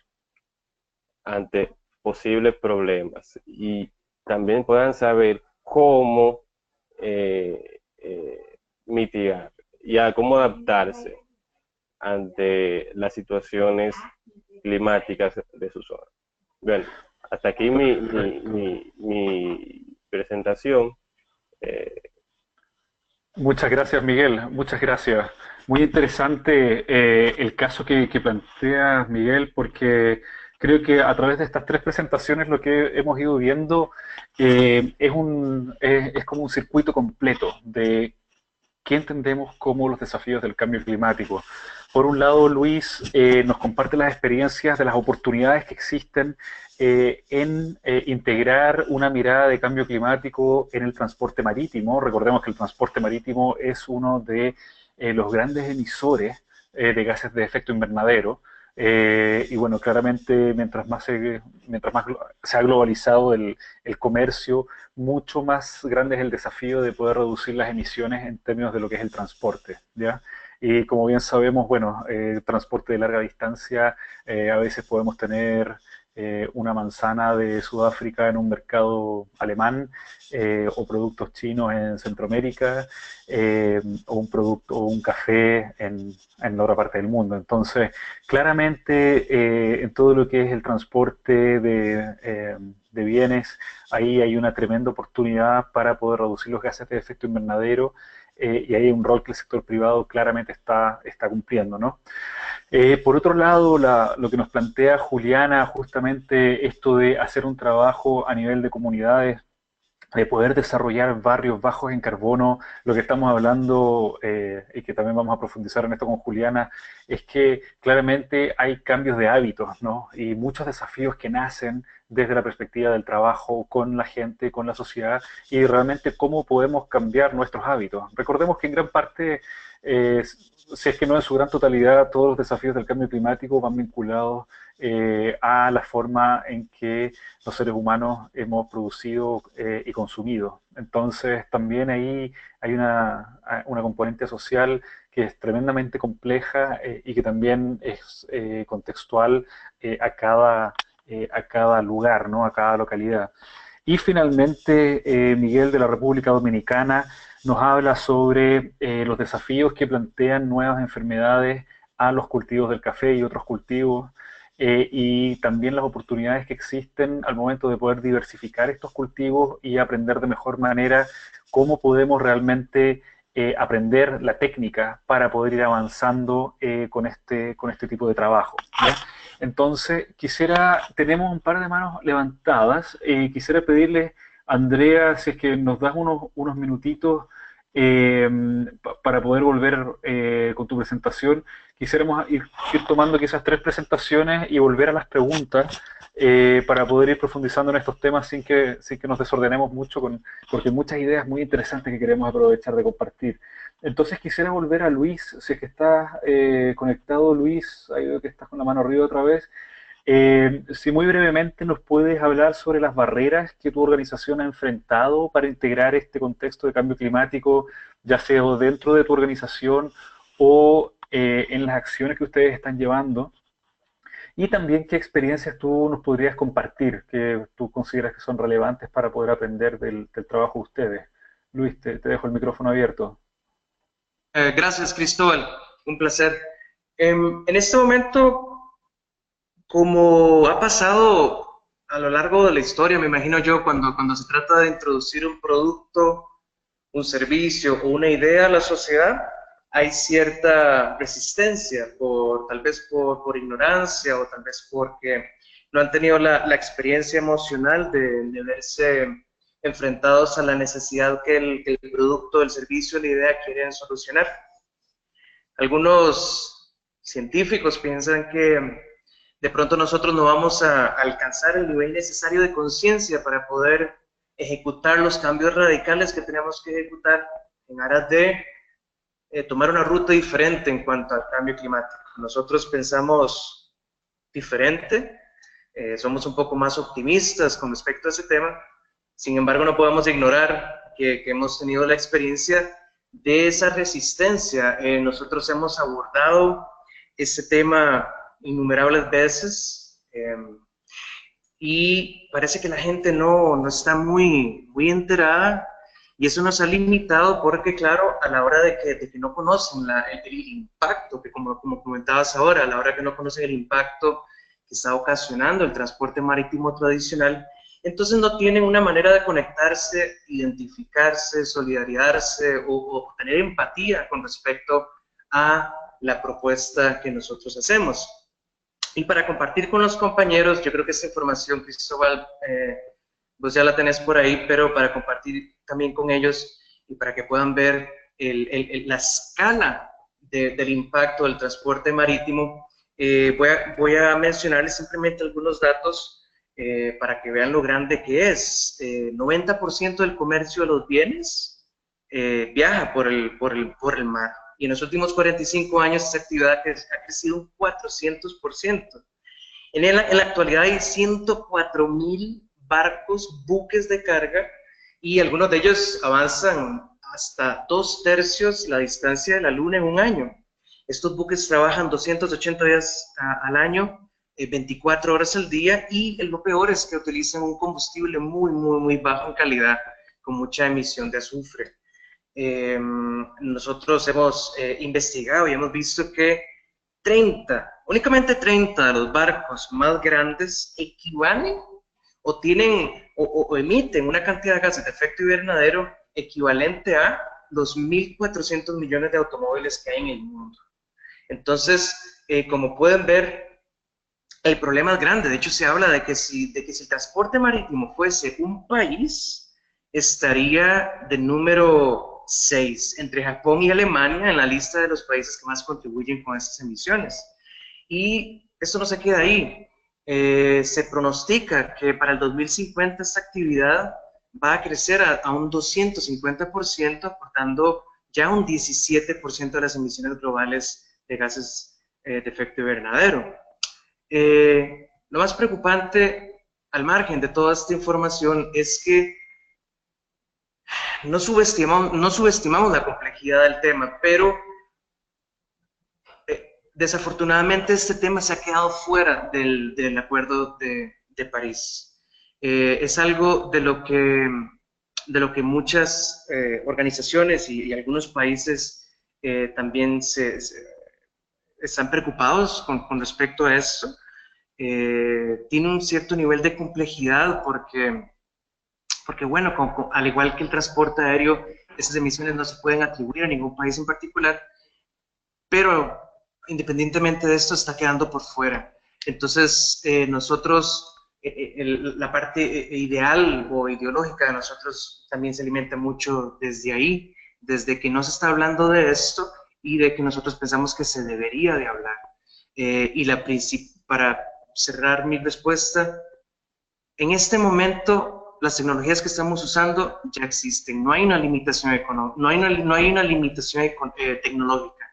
ante posibles problemas y también puedan saber cómo mitigar y a cómo adaptarse ante las situaciones climáticas de su zona. Bueno, hasta aquí mi presentación. Muchas gracias, Miguel. Muchas gracias. Muy interesante el caso que planteas, Miguel, porque creo que a través de estas tres presentaciones lo que hemos ido viendo es como un circuito completo de qué entendemos como los desafíos del cambio climático. Por un lado, Luis nos comparte las experiencias de las oportunidades que existen en integrar una mirada de cambio climático en el transporte marítimo. Recordemos que el transporte marítimo es uno de los grandes emisores de gases de efecto invernadero. Y bueno, claramente mientras más se ha globalizado el comercio, mucho más grande es el desafío de poder reducir las emisiones en términos de lo que es el transporte, ¿ya? Y como bien sabemos, bueno, transporte de larga distancia, a veces podemos tener una manzana de Sudáfrica en un mercado alemán, o productos chinos en Centroamérica, o un producto o un café en la otra parte del mundo. Entonces, claramente, en todo lo que es el transporte de bienes, ahí hay una tremenda oportunidad para poder reducir los gases de efecto invernadero, y ahí hay un rol que el sector privado claramente está cumpliendo, ¿no? Por otro lado, lo que nos plantea Juliana, justamente esto de hacer un trabajo a nivel de comunidades, de poder desarrollar barrios bajos en carbono, lo que estamos hablando, y que también vamos a profundizar en esto con Juliana, es que claramente hay cambios de hábitos, ¿no? Y muchos desafíos que nacen desde la perspectiva del trabajo con la gente, con la sociedad, y realmente cómo podemos cambiar nuestros hábitos. Recordemos que en gran parte, si es que no en su gran totalidad, todos los desafíos del cambio climático van vinculados a la forma en que los seres humanos hemos producido y consumido. Entonces, también ahí hay una componente social que es tremendamente compleja, y que también es contextual, a cada lugar, ¿no? A cada localidad. Y finalmente, Miguel de la República Dominicana nos habla sobre los desafíos que plantean nuevas enfermedades a los cultivos del café y otros cultivos, y también las oportunidades que existen al momento de poder diversificar estos cultivos y aprender de mejor manera cómo podemos realmente aprender la técnica para poder ir avanzando con este tipo de trabajo, ¿ya? Entonces, tenemos un par de manos levantadas, quisiera pedirle, Andrea, si es que nos das unos minutitos para poder volver con tu presentación. Quisiéramos ir tomando quizás 3 presentaciones y volver a las preguntas, para poder ir profundizando en estos temas sin que nos desordenemos mucho, porque hay muchas ideas muy interesantes que queremos aprovechar de compartir. Entonces quisiera volver a Luis, si es que estás conectado, Luis, ahí veo que estás con la mano arriba otra vez. Si muy brevemente nos puedes hablar sobre las barreras que tu organización ha enfrentado para integrar este contexto de cambio climático, ya sea dentro de tu organización o en las acciones que ustedes están llevando, y también qué experiencias tú nos podrías compartir que tú consideras que son relevantes para poder aprender del trabajo de ustedes. Luis, te dejo el micrófono abierto. Gracias, Cristóbal. Un placer. En este momento, como ha pasado a lo largo de la historia, me imagino yo, cuando se trata de introducir un producto, un servicio o una idea a la sociedad, hay cierta resistencia, tal vez por ignorancia o tal vez porque no han tenido la experiencia emocional de verse enfrentados a la necesidad que el producto, el servicio, la idea quieren solucionar. Algunos científicos piensan que de pronto nosotros no vamos a alcanzar el nivel necesario de conciencia para poder ejecutar los cambios radicales que tenemos que ejecutar en aras de tomar una ruta diferente en cuanto al cambio climático. Nosotros pensamos diferente, somos un poco más optimistas con respecto a ese tema. Sin embargo, no podemos ignorar que hemos tenido la experiencia de esa resistencia. Nosotros hemos abordado ese tema innumerables veces, y parece que la gente no está muy enterada, y eso nos ha limitado porque, claro, a la hora de que no conocen el impacto, que como comentabas ahora, a la hora que no conocen el impacto que está ocasionando el transporte marítimo tradicional, entonces no tienen una manera de conectarse, identificarse, solidarizarse o tener empatía con respecto a la propuesta que nosotros hacemos. Y para compartir con los compañeros, yo creo que esta información, Cristóbal, vos ya la tenés por ahí, pero para compartir también con ellos y para que puedan ver la escala del impacto del transporte marítimo, voy a mencionarles simplemente algunos datos para que vean lo grande que es. 90% del comercio de los bienes viaja por el mar. y en los últimos 45 años esa actividad ha crecido un 400%. En la actualidad hay 104.000 barcos, buques de carga, y algunos de ellos avanzan hasta 2/3 la distancia de la Luna en un año. Estos buques trabajan 280 días al año, 24 horas al día, y lo peor es que utilizan un combustible muy bajo en calidad, con mucha emisión de azufre. Nosotros hemos investigado y hemos visto que únicamente 30 de los barcos más grandes equivalen o tienen o emiten una cantidad de gases de efecto invernadero equivalente a los 1.400 millones de automóviles que hay en el mundo. Entonces, como pueden ver, el problema es grande. De hecho, se habla de que si el transporte marítimo fuese un país, estaría de número 6 entre Japón y Alemania en la lista de los países que más contribuyen con estas emisiones. Y esto no se queda ahí. Se pronostica que para el 2050 esta actividad va a crecer a un 250%, aportando ya un 17% de las emisiones globales de gases de efecto invernadero. Lo más preocupante, al margen de toda esta información, es que no subestimamos la complejidad del tema, pero desafortunadamente este tema se ha quedado fuera del Acuerdo de París. Es algo de lo que muchas organizaciones y algunos países también están preocupados con respecto a eso. Tiene un cierto nivel de complejidad porque bueno, al igual que el transporte aéreo, esas emisiones no se pueden atribuir a ningún país en particular, pero independientemente de esto está quedando por fuera. Entonces, nosotros, la parte ideal o ideológica de nosotros también se alimenta mucho desde ahí, desde que no se está hablando de esto y de que nosotros pensamos que se debería de hablar. Para cerrar mi respuesta, en este momento las tecnologías que estamos usando ya existen, no hay una limitación económica, no hay una limitación tecnológica.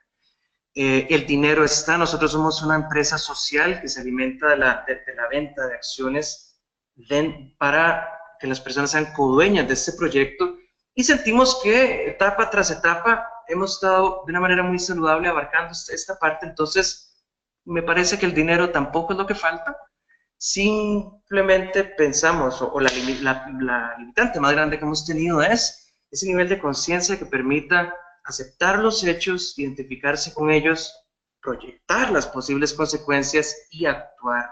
El dinero está, nosotros somos una empresa social que se alimenta de la venta de acciones para que las personas sean codueñas de este proyecto, y sentimos que etapa tras etapa hemos estado de una manera muy saludable abarcando esta parte. Entonces me parece que el dinero tampoco es lo que falta, simplemente pensamos, o la limitante más grande que hemos tenido es ese nivel de conciencia que permita aceptar los hechos, identificarse con ellos, proyectar las posibles consecuencias y actuar.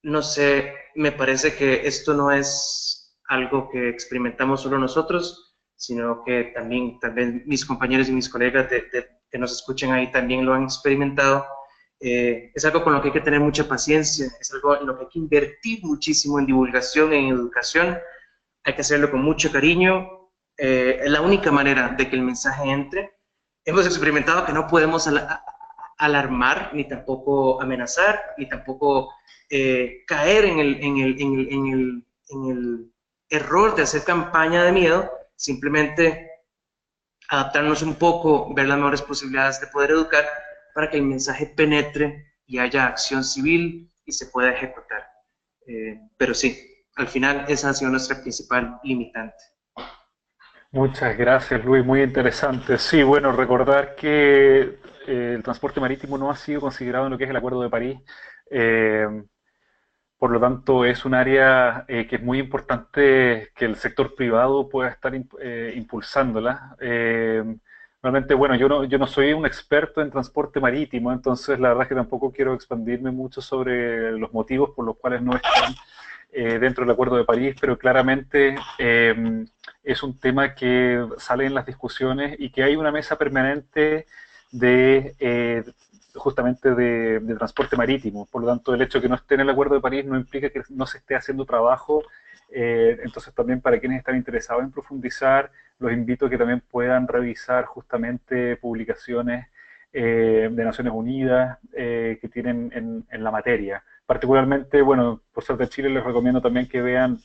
No sé, me parece que esto no es algo que experimentamos solo nosotros, sino que también mis compañeros y mis colegas que nos escuchen ahí también lo han experimentado. Es algo con lo que hay que tener mucha paciencia, es algo en lo que hay que invertir muchísimo en divulgación, en educación, hay que hacerlo con mucho cariño. Es la única manera de que el mensaje entre. Hemos experimentado que no podemos alarmar, ni tampoco amenazar, ni tampoco caer en el error de hacer campaña de miedo, simplemente adaptarnos un poco, ver las mejores posibilidades de poder educar para que el mensaje penetre y haya acción civil y se pueda ejecutar. Pero sí, al final esa ha sido nuestra principal limitante. Muchas gracias, Luis, muy interesante. Sí, bueno, recordar que el transporte marítimo no ha sido considerado en lo que es el Acuerdo de París. Por lo tanto, es un área que es muy importante que el sector privado pueda estar impulsándola. Realmente, bueno, yo no soy un experto en transporte marítimo, entonces la verdad es que tampoco quiero expandirme mucho sobre los motivos por los cuales no están dentro del Acuerdo de París, pero claramente es un tema que sale en las discusiones y que hay una mesa permanente justamente de transporte marítimo. Por lo tanto, el hecho de que no esté en el Acuerdo de París no implica que no se esté haciendo trabajo. Entonces, también para quienes están interesados en profundizar, los invito a que también puedan revisar justamente publicaciones de Naciones Unidas que tienen en la materia. Particularmente, bueno, por ser de Chile, les recomiendo también que vean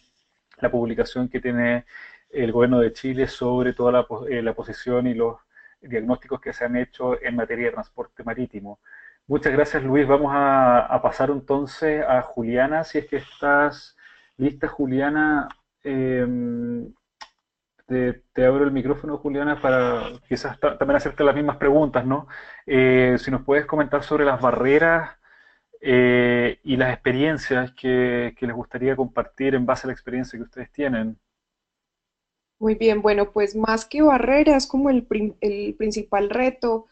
la publicación que tiene el gobierno de Chile sobre toda la posición y diagnósticos que se han hecho en materia de transporte marítimo. Muchas gracias, Luis. Vamos a pasar entonces a Juliana, si es que estás lista, Juliana. Te abro el micrófono, Juliana, para quizás también hacerte las mismas preguntas, ¿no? Si nos puedes comentar sobre las barreras y las experiencias que les gustaría compartir en base a la experiencia que ustedes tienen. Muy bien, bueno, pues más que barreras, como el principal reto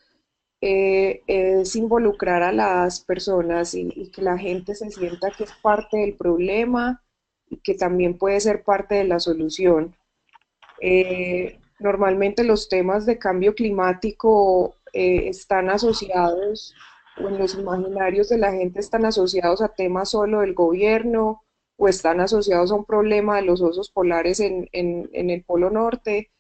es involucrar a las personas y que la gente se sienta que es parte del problema y que también puede ser parte de la solución. Normalmente los temas de cambio climático están asociados, o en los imaginarios de la gente están asociados a temas solo del gobierno, o están asociados a un problema de los osos polares en el Polo Norte,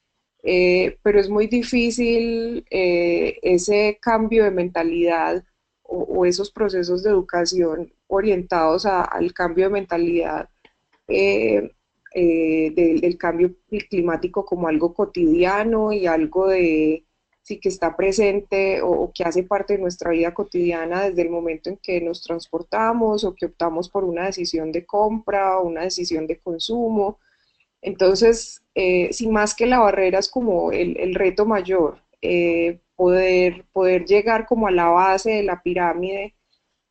pero es muy difícil ese cambio de mentalidad o esos procesos de educación orientados al cambio de mentalidad eh, del cambio climático como algo cotidiano y algo de sí que está presente o que hace parte de nuestra vida cotidiana desde el momento en que nos transportamos o que optamos por una decisión de compra o una decisión de consumo. Entonces, sin más que la barrera es como el reto mayor, poder llegar como a la base de la pirámide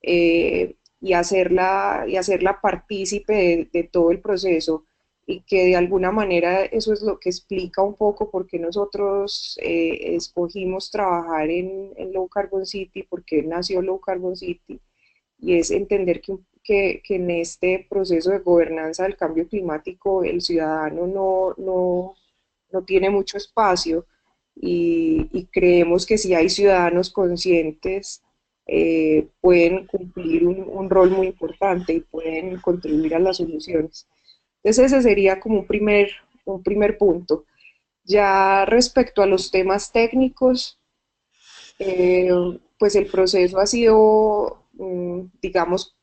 y hacerla partícipe de todo el proceso y que de alguna manera eso es lo que explica un poco por qué nosotros escogimos trabajar en Low Carbon City, por qué nació Low Carbon City, y es entender que en este proceso de gobernanza del cambio climático el ciudadano no tiene mucho espacio y creemos que si hay ciudadanos conscientes pueden cumplir un rol muy importante y pueden contribuir a las soluciones. Entonces ese sería como un primer punto. Ya respecto a los temas técnicos, eh, pues el proceso ha sido, digamos,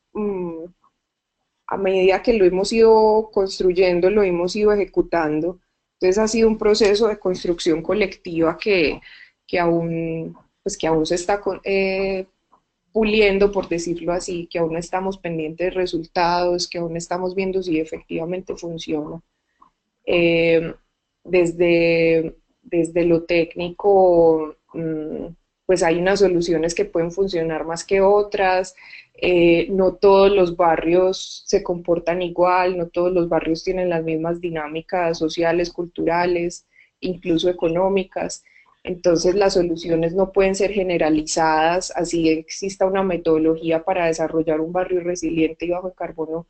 a medida que lo hemos ido construyendo, lo hemos ido ejecutando. Entonces ha sido un proceso de construcción colectiva que aún, pues que aún se está puliendo, por decirlo así, que aún estamos pendientes de resultados, que aún estamos viendo si efectivamente funciona. Eh, desde lo técnico, pues hay unas soluciones que pueden funcionar más que otras, no todos los barrios se comportan igual, no todos los barrios tienen las mismas dinámicas sociales, culturales, incluso económicas. Entonces las soluciones no pueden ser generalizadas, así exista una metodología para desarrollar un barrio resiliente y bajo en carbono,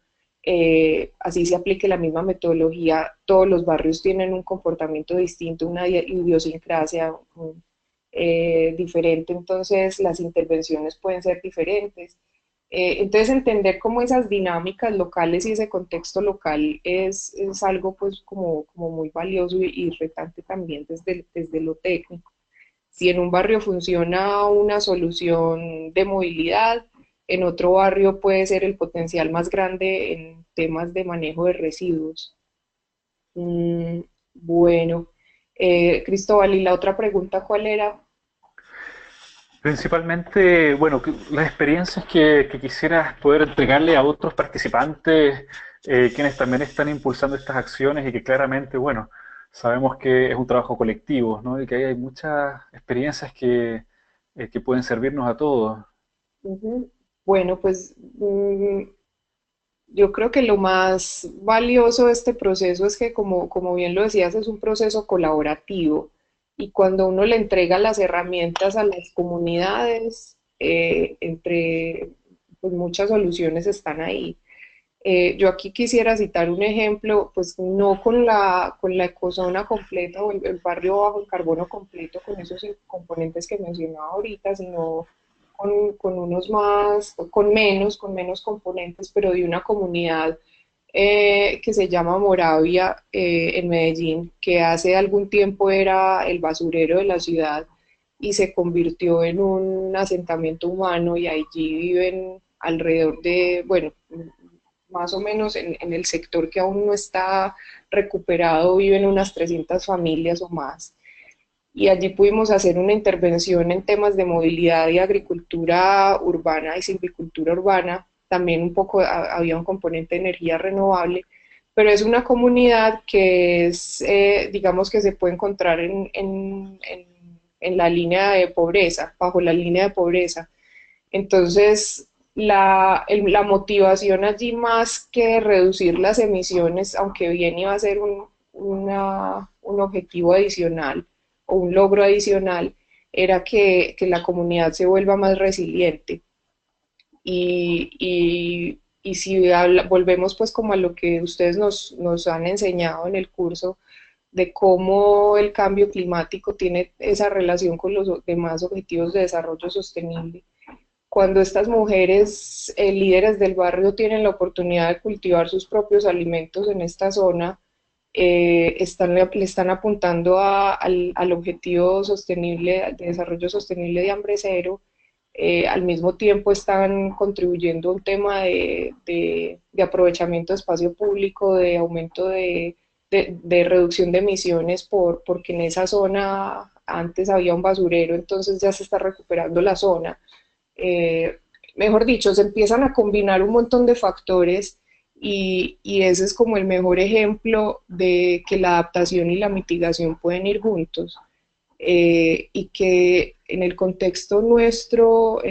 así se aplique la misma metodología, todos los barrios tienen un comportamiento distinto, una idiosincrasia diferente, entonces las intervenciones pueden ser diferentes. Entonces entender cómo esas dinámicas locales y ese contexto local es algo pues como muy valioso y retante también desde lo técnico. Si en un barrio funciona una solución de movilidad, en otro barrio puede ser el potencial más grande en temas de manejo de residuos. Mm, bueno, Cristóbal, ¿y la otra pregunta cuál era? Principalmente, bueno, las experiencias que quisieras poder entregarle a otros participantes, quienes también están impulsando estas acciones y que claramente, bueno, sabemos que es un trabajo colectivo, ¿no? Y que ahí hay muchas experiencias que pueden servirnos a todos. Ujú. Bueno, pues yo creo que lo más valioso de este proceso es que, como bien lo decías, es un proceso colaborativo y cuando uno le entrega las herramientas a las comunidades, entre pues muchas soluciones están ahí. Yo aquí quisiera citar un ejemplo, pues no con la ecozona completa o el barrio bajo el carbono completo, con esos componentes que mencionaba ahorita, sino con unos más, con menos componentes, pero de una comunidad que se llama Moravia en Medellín, que hace algún tiempo era el basurero de la ciudad y se convirtió en un asentamiento humano y allí viven alrededor de, bueno, más o menos en el sector que aún no está recuperado, viven unas 300 familias o más y allí pudimos hacer una intervención en temas de movilidad y agricultura urbana y silvicultura urbana. También un poco había un componente de energía renovable, pero es una comunidad que es, digamos que se puede encontrar en la línea de pobreza, bajo la línea de pobreza. Entonces, la motivación allí más que reducir las emisiones, aunque bien iba a ser un objetivo adicional o un logro adicional, era que la comunidad se vuelva más resiliente. Y si volvemos pues como a lo que ustedes nos han enseñado en el curso, de cómo el cambio climático tiene esa relación con los demás objetivos de desarrollo sostenible. Cuando estas mujeres líderes del barrio tienen la oportunidad de cultivar sus propios alimentos en esta zona, le están apuntando al objetivo sostenible de desarrollo sostenible de hambre cero. Al mismo tiempo están contribuyendo a un tema de aprovechamiento de espacio público, de aumento de reducción de emisiones, porque en esa zona antes había un basurero, entonces ya se está recuperando la zona. Eh, Mejor dicho, se empiezan a combinar un montón de factores y ese es como el mejor ejemplo de que la adaptación y la mitigación pueden ir juntos. Y que en el contexto nuestro,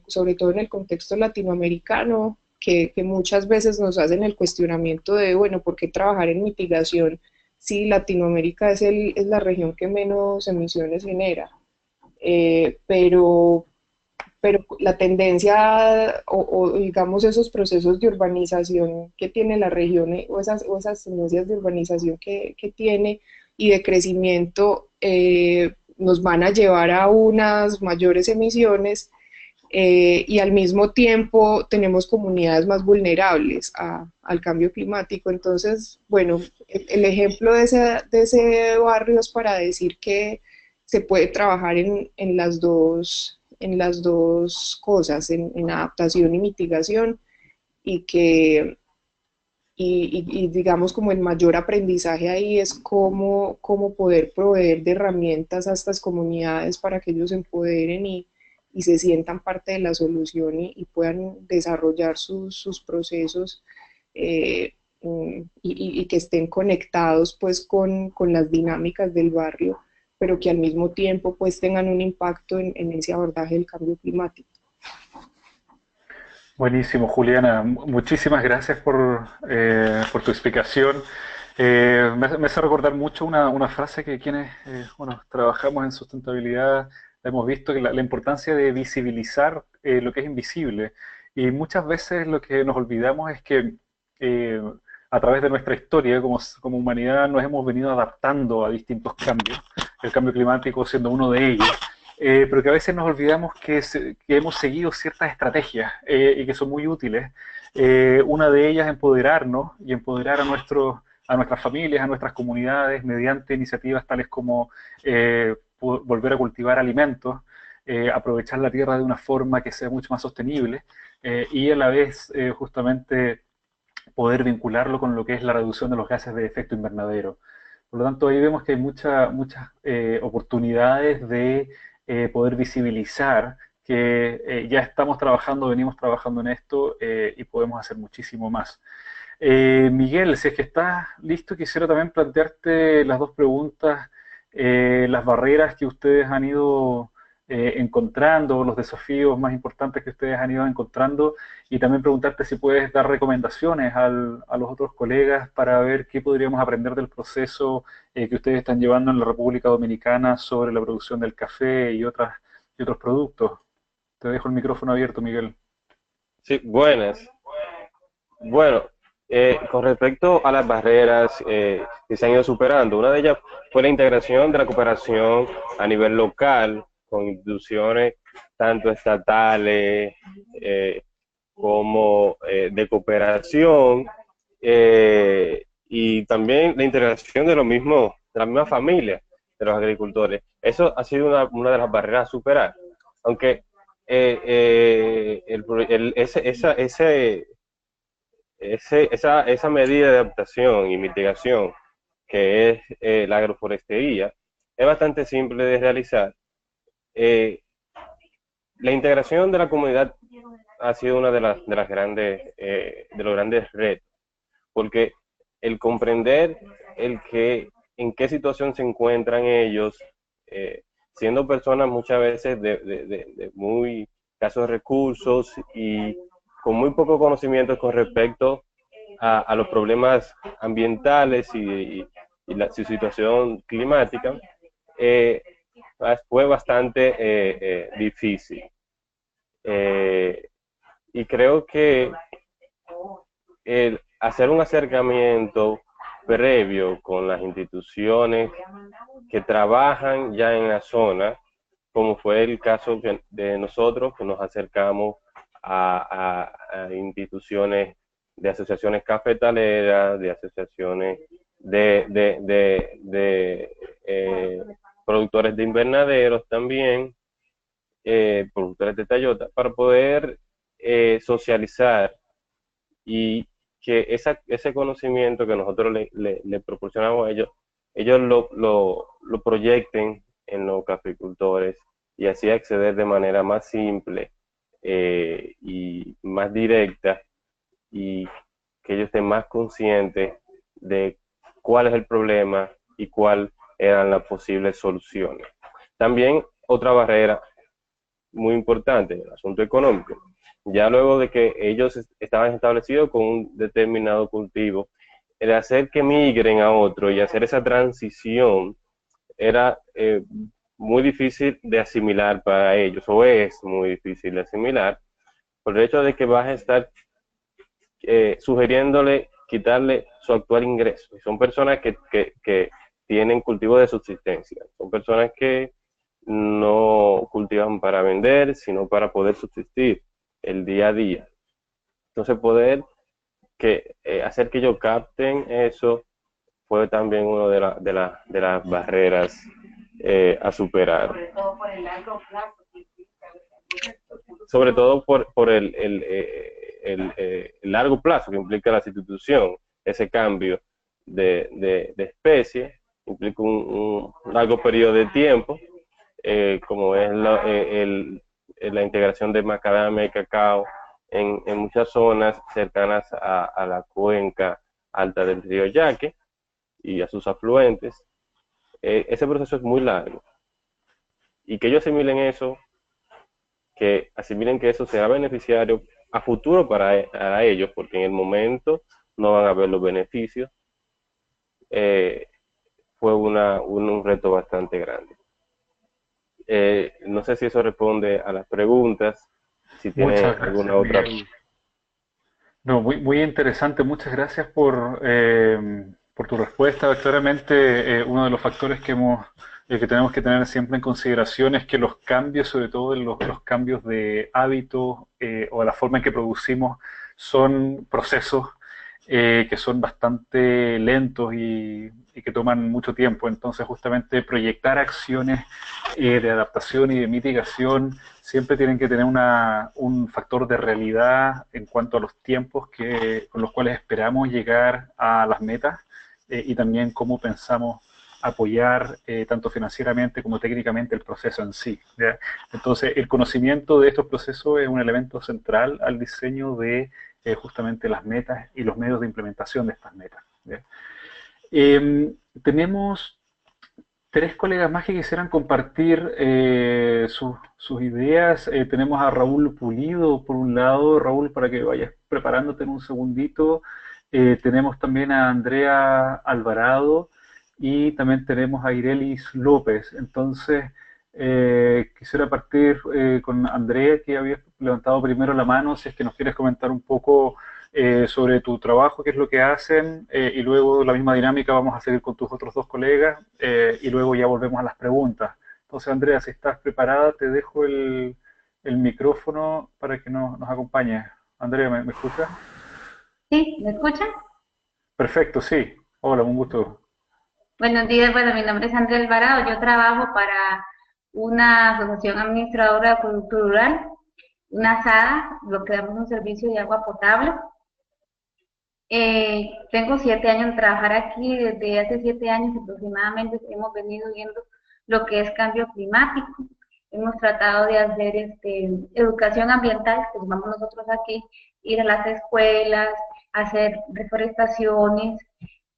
sobre todo en el contexto latinoamericano, que muchas veces nos hacen el cuestionamiento de, bueno, ¿por qué trabajar en mitigación si Latinoamérica es la región que menos emisiones genera? Pero la tendencia o digamos esos procesos de urbanización que tiene la región o esas tendencias de urbanización que tiene y de crecimiento nos van a llevar a unas mayores emisiones y al mismo tiempo tenemos comunidades más vulnerables al cambio climático. Entonces, bueno, el ejemplo de ese barrio es para decir que se puede trabajar en las dos cosas, en adaptación y mitigación, y que digamos como el mayor aprendizaje ahí es cómo poder proveer de herramientas a estas comunidades para que ellos se empoderen y se sientan parte de la solución y puedan desarrollar sus procesos y que estén conectados pues con las dinámicas del barrio, pero que al mismo tiempo pues tengan un impacto en ese abordaje del cambio climático. Buenísimo, Juliana. Muchísimas gracias por tu explicación. Me hace recordar mucho una frase que quienes bueno, trabajamos en sustentabilidad hemos visto, que la importancia de visibilizar lo que es invisible. Y muchas veces lo que nos olvidamos es que eh, a través de nuestra historia como humanidad nos hemos venido adaptando a distintos cambios, el cambio climático siendo uno de ellos. Pero que a veces nos olvidamos que hemos seguido ciertas estrategias y que son muy útiles. Una de ellas es empoderarnos y empoderar a nuestras familias, a nuestras comunidades, mediante iniciativas tales como volver a cultivar alimentos, aprovechar la tierra de una forma que sea mucho más sostenible y a la vez justamente poder vincularlo con lo que es la reducción de los gases de efecto invernadero. Por lo tanto, ahí vemos que hay muchas oportunidades de poder visibilizar que ya estamos trabajando, venimos trabajando en esto y podemos hacer muchísimo más. Miguel, si es que estás listo, quisiera también plantearte las dos preguntas, las barreras que ustedes han ido encontrando, los desafíos más importantes que ustedes han ido encontrando, y también preguntarte si puedes dar recomendaciones a los otros colegas para ver qué podríamos aprender del proceso que ustedes están llevando en la República Dominicana sobre la producción del café y otros productos. Te dejo el micrófono abierto, Miguel. Sí, buenas. Bueno, con respecto a las barreras que se han ido superando, una de ellas fue la integración de la cooperación a nivel local con instituciones tanto estatales como de cooperación y también la integración de de la misma familia de los agricultores. Eso ha sido una de las barreras a superar, aunque esa medida de adaptación y mitigación que es la agroforestería es bastante simple de realizar. La integración de la comunidad ha sido una de las grandes, de los grandes retos, porque el comprender en qué situación se encuentran ellos, siendo personas muchas veces de muy escasos recursos y con muy poco conocimiento con respecto a los problemas ambientales su situación climática, fue bastante difícil. Y creo que el hacer un acercamiento previo con las instituciones que trabajan ya en la zona, como fue el caso de nosotros, que nos acercamos a instituciones de asociaciones cafetaleras, de asociaciones de productores de invernaderos también, productores de Toyota, para poder socializar y que ese conocimiento que nosotros le proporcionamos a ellos, ellos lo proyecten en los caficultores y así acceder de manera más simple y más directa, y que ellos estén más conscientes de cuál es el problema y cuáles eran las posibles soluciones. También otra barrera muy importante, el asunto económico. Ya luego de que ellos estaban establecidos con un determinado cultivo, el hacer que migren a otro y hacer esa transición era muy difícil de asimilar para ellos, o es muy difícil de asimilar, por el hecho de que vas a estar sugiriéndole quitarle su actual ingreso. Y son personas que tienen cultivo de subsistencia, son personas que no cultivan para vender, sino para poder subsistir el día a día. Entonces poder hacer que ellos capten eso fue también una de las barreras a superar. Sobre todo por el largo plazo. Sobre todo por el largo plazo que implica la sustitución, ese cambio de especie, implica un largo periodo de tiempo, como es la integración de macadamia y cacao en muchas zonas cercanas a la cuenca alta del río Yaque y a sus afluentes. Ese proceso es muy largo. Y que ellos asimilen eso, que asimilen que eso será beneficiario a futuro para ellos, porque en el momento no van a ver los beneficios, fue un reto bastante grande. No sé si eso responde a las preguntas, si tiene alguna otra. No, muy interesante. Muchas gracias por tu respuesta. Claramente, uno de los factores que tenemos que tener siempre en consideración es que los cambios, sobre todo los cambios de hábitos o la forma en que producimos, son procesos que son bastante lentos y que toman mucho tiempo. Entonces, justamente proyectar acciones de adaptación y de mitigación siempre tienen que tener un factor de realidad en cuanto a los tiempos con los cuales esperamos llegar a las metas y también cómo pensamos apoyar tanto financieramente como técnicamente el proceso en sí, ¿ya? Entonces, el conocimiento de estos procesos es un elemento central al diseño de justamente las metas y los medios de implementación de estas metas, ¿ya? Tenemos 3 colegas más que quisieran compartir sus ideas. Tenemos a Raúl Pulido, por un lado. Raúl, para que vayas preparándote en un segundito. Tenemos también a Andrea Alvarado y también tenemos a Irelis López. Entonces, quisiera partir con Andrea, que había levantado primero la mano, si es que nos quieres comentar un poco sobre tu trabajo, qué es lo que hacen, y luego la misma dinámica vamos a seguir con tus otros 2 colegas, y luego ya volvemos a las preguntas. Entonces, Andrea, si estás preparada, te dejo el micrófono para que nos acompañes. Andrea, ¿me escuchas? Sí, ¿me escuchan? Perfecto, sí. Hola, un gusto. Buenos días, bueno, mi nombre es Andrea Alvarado, yo trabajo para una asociación administradora de producto rural, una ASADA, lo que damos un servicio de agua potable. Tengo 7 años en trabajar aquí, desde hace 7 años aproximadamente hemos venido viendo lo que es cambio climático. Hemos tratado de hacer educación ambiental, que llamamos nosotros aquí, ir a las escuelas, hacer reforestaciones,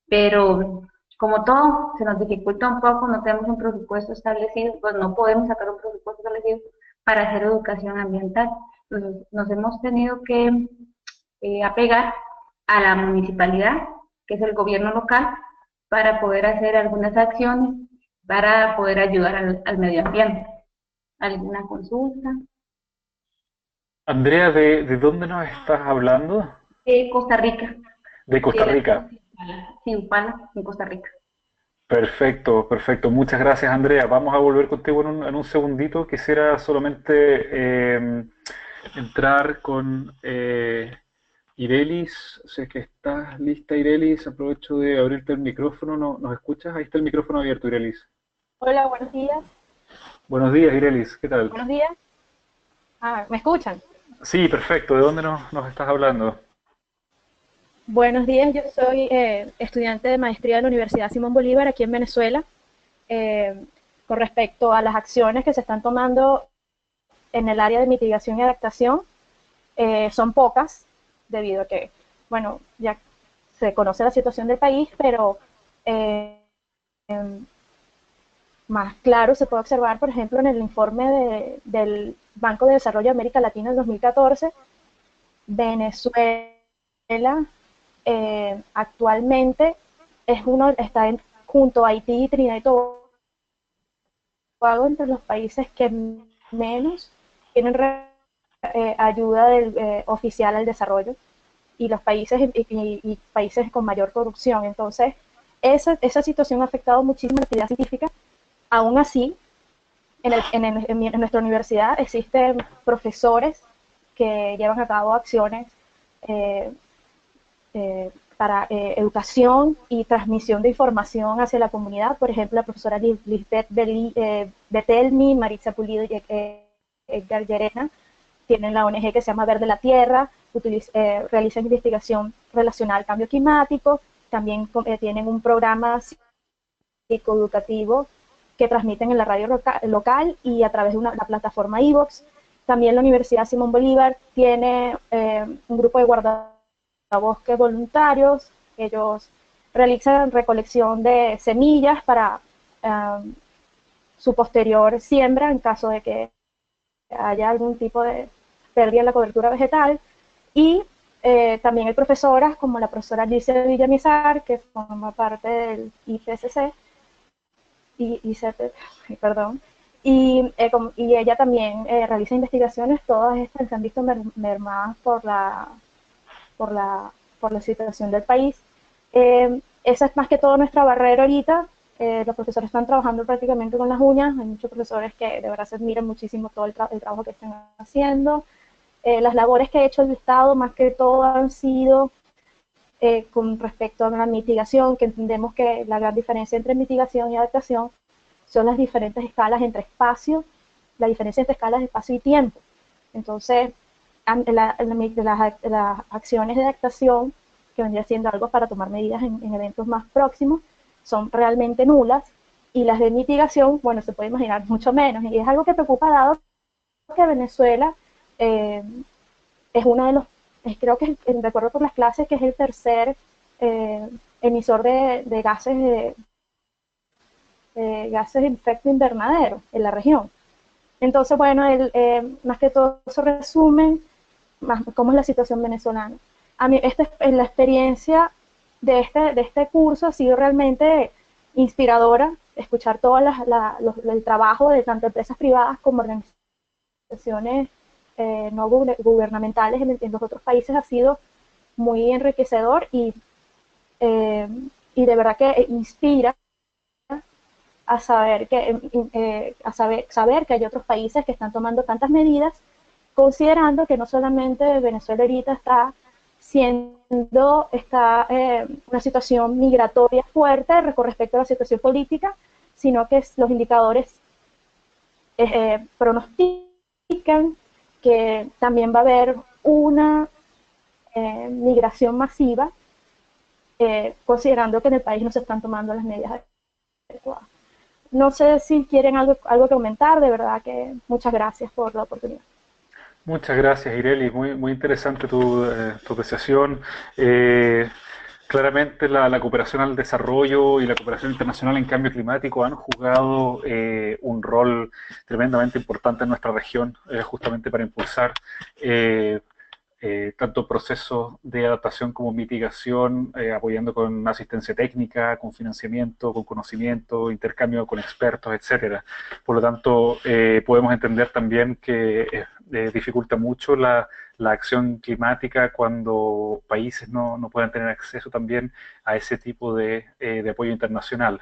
pero como todo se nos dificulta un poco, no tenemos un presupuesto establecido, pues no podemos sacar un presupuesto establecido para hacer educación ambiental. Entonces, nos hemos tenido que apegar a la municipalidad, que es el gobierno local, para poder hacer algunas acciones, para poder ayudar al medio ambiente. ¿Alguna consulta? Andrea, ¿de dónde nos estás hablando? Costa Rica, De Costa de la Rica. Ciupala, en Costa Rica. Perfecto, perfecto. Muchas gracias, Andrea. Vamos a volver contigo en un segundito. Quisiera solamente entrar con Irelis. Sé que estás lista, Irelis. Aprovecho de abrirte el micrófono. ¿Nos escuchas? Ahí está el micrófono abierto, Irelis. Hola, buenos días. Buenos días, Irelis. ¿Qué tal? Buenos días. Ah, ¿me escuchan? Sí, perfecto. ¿De dónde nos estás hablando? Buenos días, yo soy estudiante de maestría de la Universidad Simón Bolívar aquí en Venezuela. Con respecto a las acciones que se están tomando en el área de mitigación y adaptación, son pocas, debido a que, bueno, ya se conoce la situación del país, pero más claro se puede observar, por ejemplo, en el informe del Banco de Desarrollo de América Latina del 2014, Venezuela actualmente está junto a Haití y Trinidad y Tobago entre los países que menos tienen ayuda oficial al desarrollo y los países y países con mayor corrupción. Entonces, esa situación ha afectado muchísimo la actividad científica. Aún así, en nuestra universidad existen profesores que llevan a cabo acciones para educación y transmisión de información hacia la comunidad. Por ejemplo, la profesora Lisbeth Betelmi, Maritza Pulido y Edgar Llerena tienen la ONG que se llama Verde la Tierra, realizan investigación relacionada al cambio climático, también tienen un programa psicoeducativo que transmiten en la radio local y a través de la plataforma iVox. También la Universidad Simón Bolívar tiene un grupo de guardabosques voluntarios. Ellos realizan recolección de semillas para su posterior siembra en caso de que haya algún tipo de pérdida en la cobertura vegetal. Y también hay profesoras como la profesora Alicia Villamizar, que forma parte del IPCC, perdón, y ella también realiza investigaciones. Todas estas se han visto mermadas por la situación del país. Esa es más que todo nuestra barrera ahorita. Los profesores están trabajando prácticamente con las uñas. Hay muchos profesores que de verdad se admiran muchísimo todo el trabajo que están haciendo. Las labores que ha hecho el Estado más que todo han sido con respecto a la mitigación, que entendemos que la gran diferencia entre mitigación y adaptación son las diferentes escalas entre espacio, la diferencia entre escalas de espacio y tiempo. Entonces, las acciones de adaptación, que vendría siendo algo para tomar medidas en eventos más próximos, son realmente nulas, y las de mitigación, bueno, se puede imaginar mucho menos, y es algo que preocupa dado que Venezuela es uno de los, creo que de acuerdo con las clases, que es el tercer emisor de gases de efecto invernadero en la región. Entonces, bueno, más que todo eso resumen cómo es la situación venezolana. A mí, la experiencia de este curso ha sido realmente inspiradora, escuchar todo el trabajo de tanto empresas privadas como organizaciones no gubernamentales en los otros países. Ha sido muy enriquecedor y de verdad que inspira a saber que hay otros países que están tomando tantas medidas, considerando que no solamente Venezuela ahorita está una situación migratoria fuerte con respecto a la situación política, sino que los indicadores pronostican que también va a haber una migración masiva, considerando que en el país no se están tomando las medidas adecuadas. no sé si quieren algo que comentar, de verdad que muchas gracias por la oportunidad. Muchas gracias, Ireli. Muy interesante tu apreciación. Eh, Claramente la cooperación al desarrollo y la cooperación internacional en cambio climático han jugado un rol tremendamente importante en nuestra región, justamente para impulsar eh, tanto procesos de adaptación como mitigación, apoyando con asistencia técnica, con financiamiento, con conocimiento, intercambio con expertos, etcétera. Por lo tanto, podemos entender también que dificulta mucho la acción climática cuando países no puedan tener acceso también a ese tipo de apoyo internacional.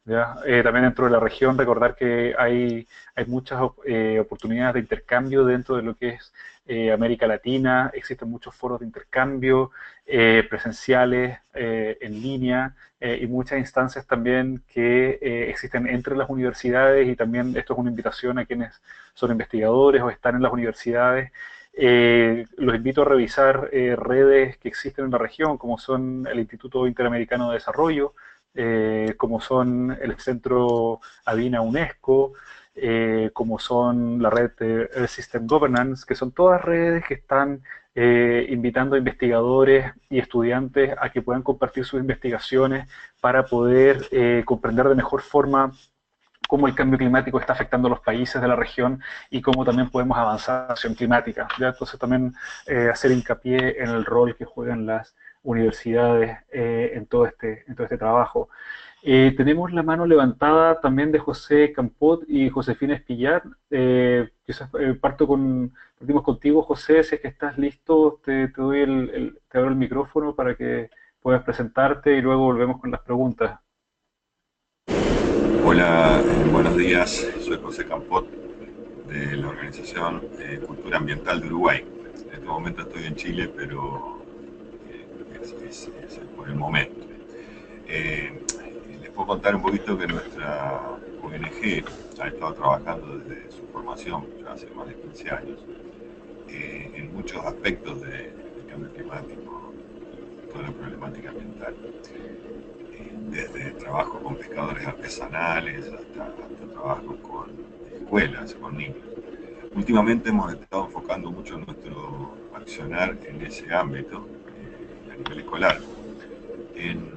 ¿Ya? También dentro de la región recordar que hay muchas oportunidades de intercambio dentro de lo que es América Latina. Existen muchos foros de intercambio presenciales, en línea, y muchas instancias también que existen entre las universidades, y también esto es una invitación a quienes son investigadores o están en las universidades. Los invito a revisar redes que existen en la región, como son el Instituto Interamericano de Desarrollo, como son el Centro Adina UNESCO, como son la red de Earth System Governance, que son todas redes que están invitando a investigadores y estudiantes a que puedan compartir sus investigaciones para poder comprender de mejor forma cómo el cambio climático está afectando a los países de la región y cómo también podemos avanzar en la acción climática. ¿Ya? Entonces también hacer hincapié en el rol que juegan las universidades en todo este trabajo. Tenemos la mano levantada también de José Campot y Josefina Espillar. Quizás partimos contigo, José, si es que estás listo, te doy te abro el micrófono para que puedas presentarte y luego volvemos con las preguntas. Hola, buenos días. Soy José Campot de la Organización Cultura Ambiental de Uruguay. En este momento estoy en Chile, pero es por el momento. Les puedo contar un poquito que nuestra ONG ha estado trabajando desde su formación, ya hace más de 15 años, en muchos aspectos del cambio climático y toda la problemática ambiental. Desde trabajo con pescadores artesanales hasta trabajo con escuelas, con niños. Últimamente hemos estado enfocando mucho nuestro accionar en ese ámbito, a nivel escolar. En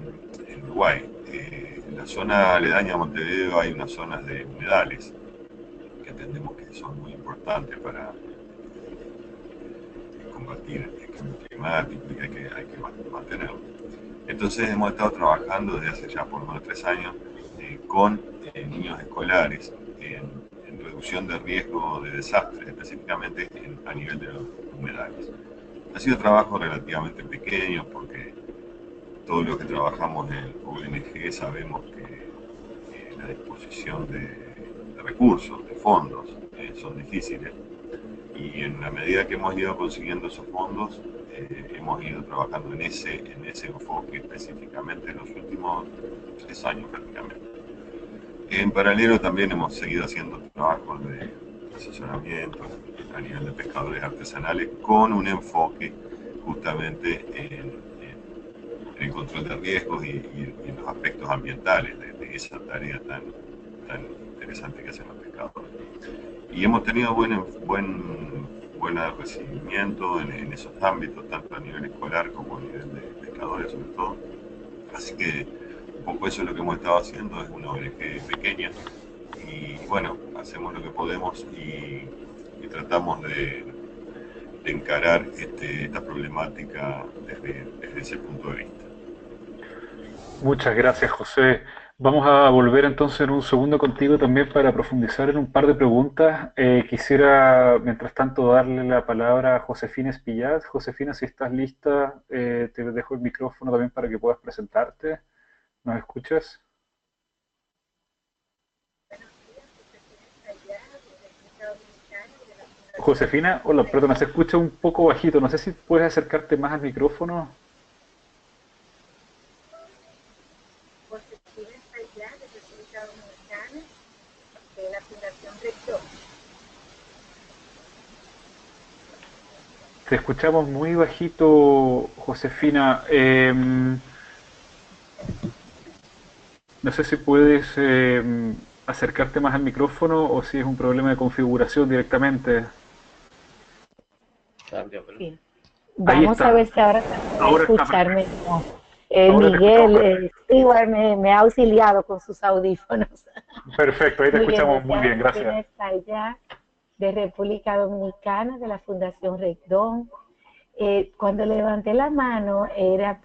Uruguay, en la zona aledaña a Montevideo hay unas zonas de humedales que entendemos que son muy importantes para combatir el cambio climático y hay que mantenerlo. Entonces hemos estado trabajando desde hace ya por lo menos 3 años con niños escolares en reducción de riesgo de desastres, específicamente a nivel de los humedales. Ha sido un trabajo relativamente pequeño porque todos los que trabajamos en ONG sabemos que la disposición de recursos, de fondos, son difíciles. Y en la medida que hemos ido consiguiendo esos fondos, hemos ido trabajando en ese enfoque específicamente en los últimos 3 años prácticamente. En paralelo también hemos seguido haciendo trabajos de asesoramiento a nivel de pescadores artesanales con un enfoque justamente en el control de riesgos y en los aspectos ambientales de esa tarea tan interesante que hacen los pescadores. Y hemos tenido buen recibimiento en esos ámbitos, tanto a nivel escolar como a nivel de pescadores sobre todo. Así que un poco eso es lo que hemos estado haciendo, es una ONG pequeña y bueno, hacemos lo que podemos y tratamos de encarar esta problemática desde ese punto de vista. Muchas gracias, José. Vamos a volver entonces en un segundo contigo también para profundizar en un par de preguntas. Quisiera, mientras tanto, darle la palabra a Josefina Espillat. Josefina, si estás lista, te dejo el micrófono también para que puedas presentarte. ¿Nos escuchas? Josefina, hola, perdona, se escucha un poco bajito. No sé si puedes acercarte más al micrófono. Te escuchamos muy bajito, Josefina. No sé si puedes acercarte más al micrófono o si es un problema de configuración directamente. Sí. Ahí Vamos a está. ver si ahora se puede Ahora está escucharme. perfecto. No. Ahora te escuchamos Miguel, perfecto. igual me ha auxiliado con sus audífonos. Perfecto, ahí te Muy bien, escuchamos muy decía bien, gracias. Martínez Allá, de República Dominicana, de la Fundación Recdón. Cuando levanté la mano era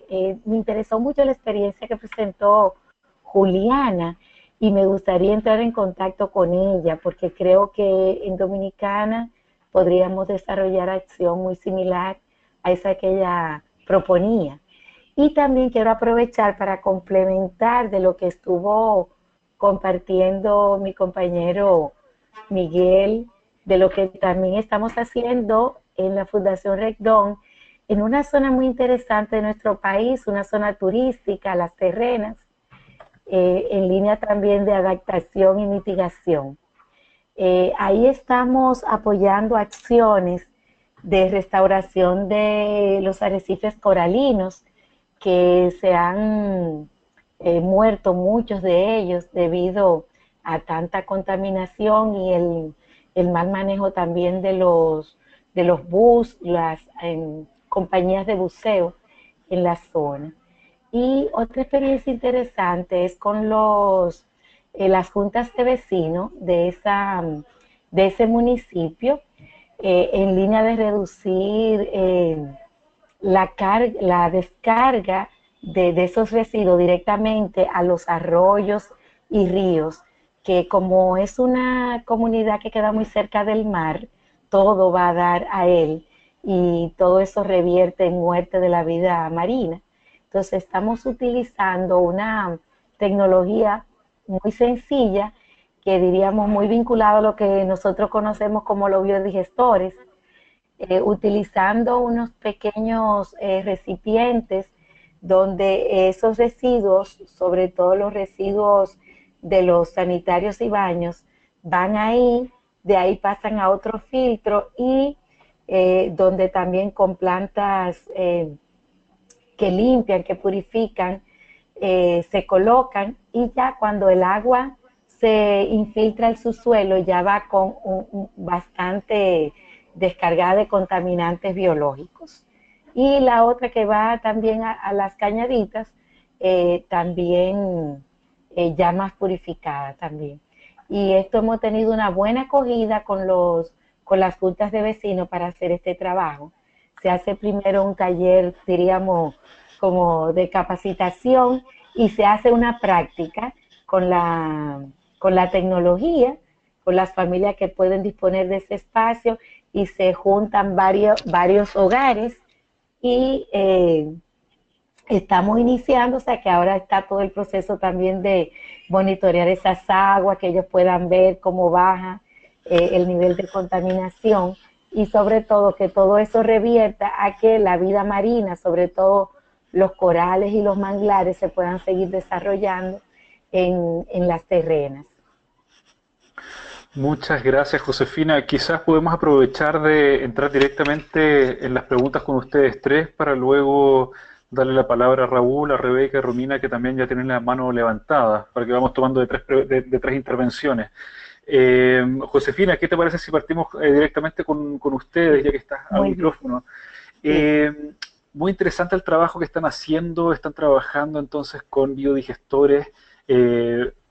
me interesó mucho la experiencia que presentó Juliana y me gustaría entrar en contacto con ella porque creo que en Dominicana podríamos desarrollar acción muy similar a esa que ella proponía. Y también quiero aprovechar para complementar de lo que estuvo compartiendo mi compañero Miguel, de lo que también estamos haciendo en la Fundación Recdón, en una zona muy interesante de nuestro país, una zona turística, Las Terrenas, en línea también de adaptación y mitigación. Ahí estamos apoyando acciones de restauración de los arrecifes coralinos que se han muerto muchos de ellos debido a tanta contaminación y el mal manejo también de los bus, las compañías de buceo en la zona. Y otra experiencia interesante es con las juntas de vecinos de ese municipio, en línea de reducir la descarga de esos residuos directamente a los arroyos y ríos, que como es una comunidad que queda muy cerca del mar, todo va a dar a él y todo eso revierte en muerte de la vida marina. Entonces estamos utilizando una tecnología muy sencilla que diríamos muy vinculado a lo que nosotros conocemos como los biodigestores, utilizando unos pequeños recipientes donde esos residuos, sobre todo los residuos de los sanitarios y baños, van ahí, de ahí pasan a otro filtro y donde también con plantas que limpian, que purifican, se colocan y ya cuando el agua se infiltra el subsuelo ya va con bastante descargada de contaminantes biológicos. Y la otra que va también a las cañaditas, también ya más purificada también. Y esto hemos tenido una buena acogida con las juntas de vecinos para hacer este trabajo. Se hace primero un taller, diríamos, como de capacitación y se hace una práctica con la tecnología, con las familias que pueden disponer de ese espacio y se juntan varios hogares y estamos iniciando, o sea que ahora está todo el proceso también de monitorear esas aguas, que ellos puedan ver cómo baja el nivel de contaminación y sobre todo que todo eso revierta a que la vida marina, sobre todo los corales y los manglares, se puedan seguir desarrollando en las terrenas. Muchas gracias, Josefina. Quizás podemos aprovechar de entrar directamente en las preguntas con ustedes tres para luego darle la palabra a Raúl, a Rebeca y a Romina, que también ya tienen la mano levantada, para que vamos tomando de tres intervenciones. Josefina, ¿qué te parece si partimos directamente con ustedes, ya que estás al micrófono? Muy interesante el trabajo que están haciendo, están trabajando entonces con biodigestores,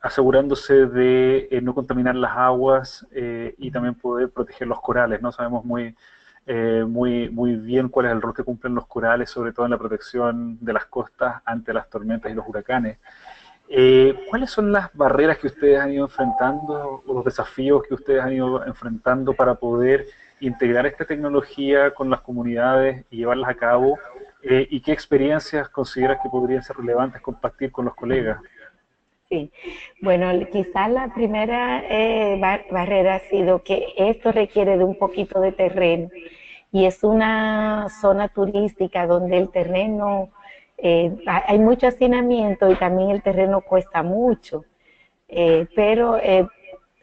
asegurándose de no contaminar las aguas y también poder proteger los corales, ¿no? Sabemos muy bien cuál es el rol que cumplen los corales, sobre todo en la protección de las costas ante las tormentas y los huracanes. ¿Cuáles son las barreras que ustedes han ido enfrentando o los desafíos que ustedes han ido enfrentando para poder integrar esta tecnología con las comunidades y llevarlas a cabo? ¿Y qué experiencias consideras que podrían ser relevantes compartir con los colegas? Sí, bueno, quizás la primera barrera ha sido que esto requiere de un poquito de terreno y es una zona turística donde el terreno, hay mucho hacinamiento y también el terreno cuesta mucho, pero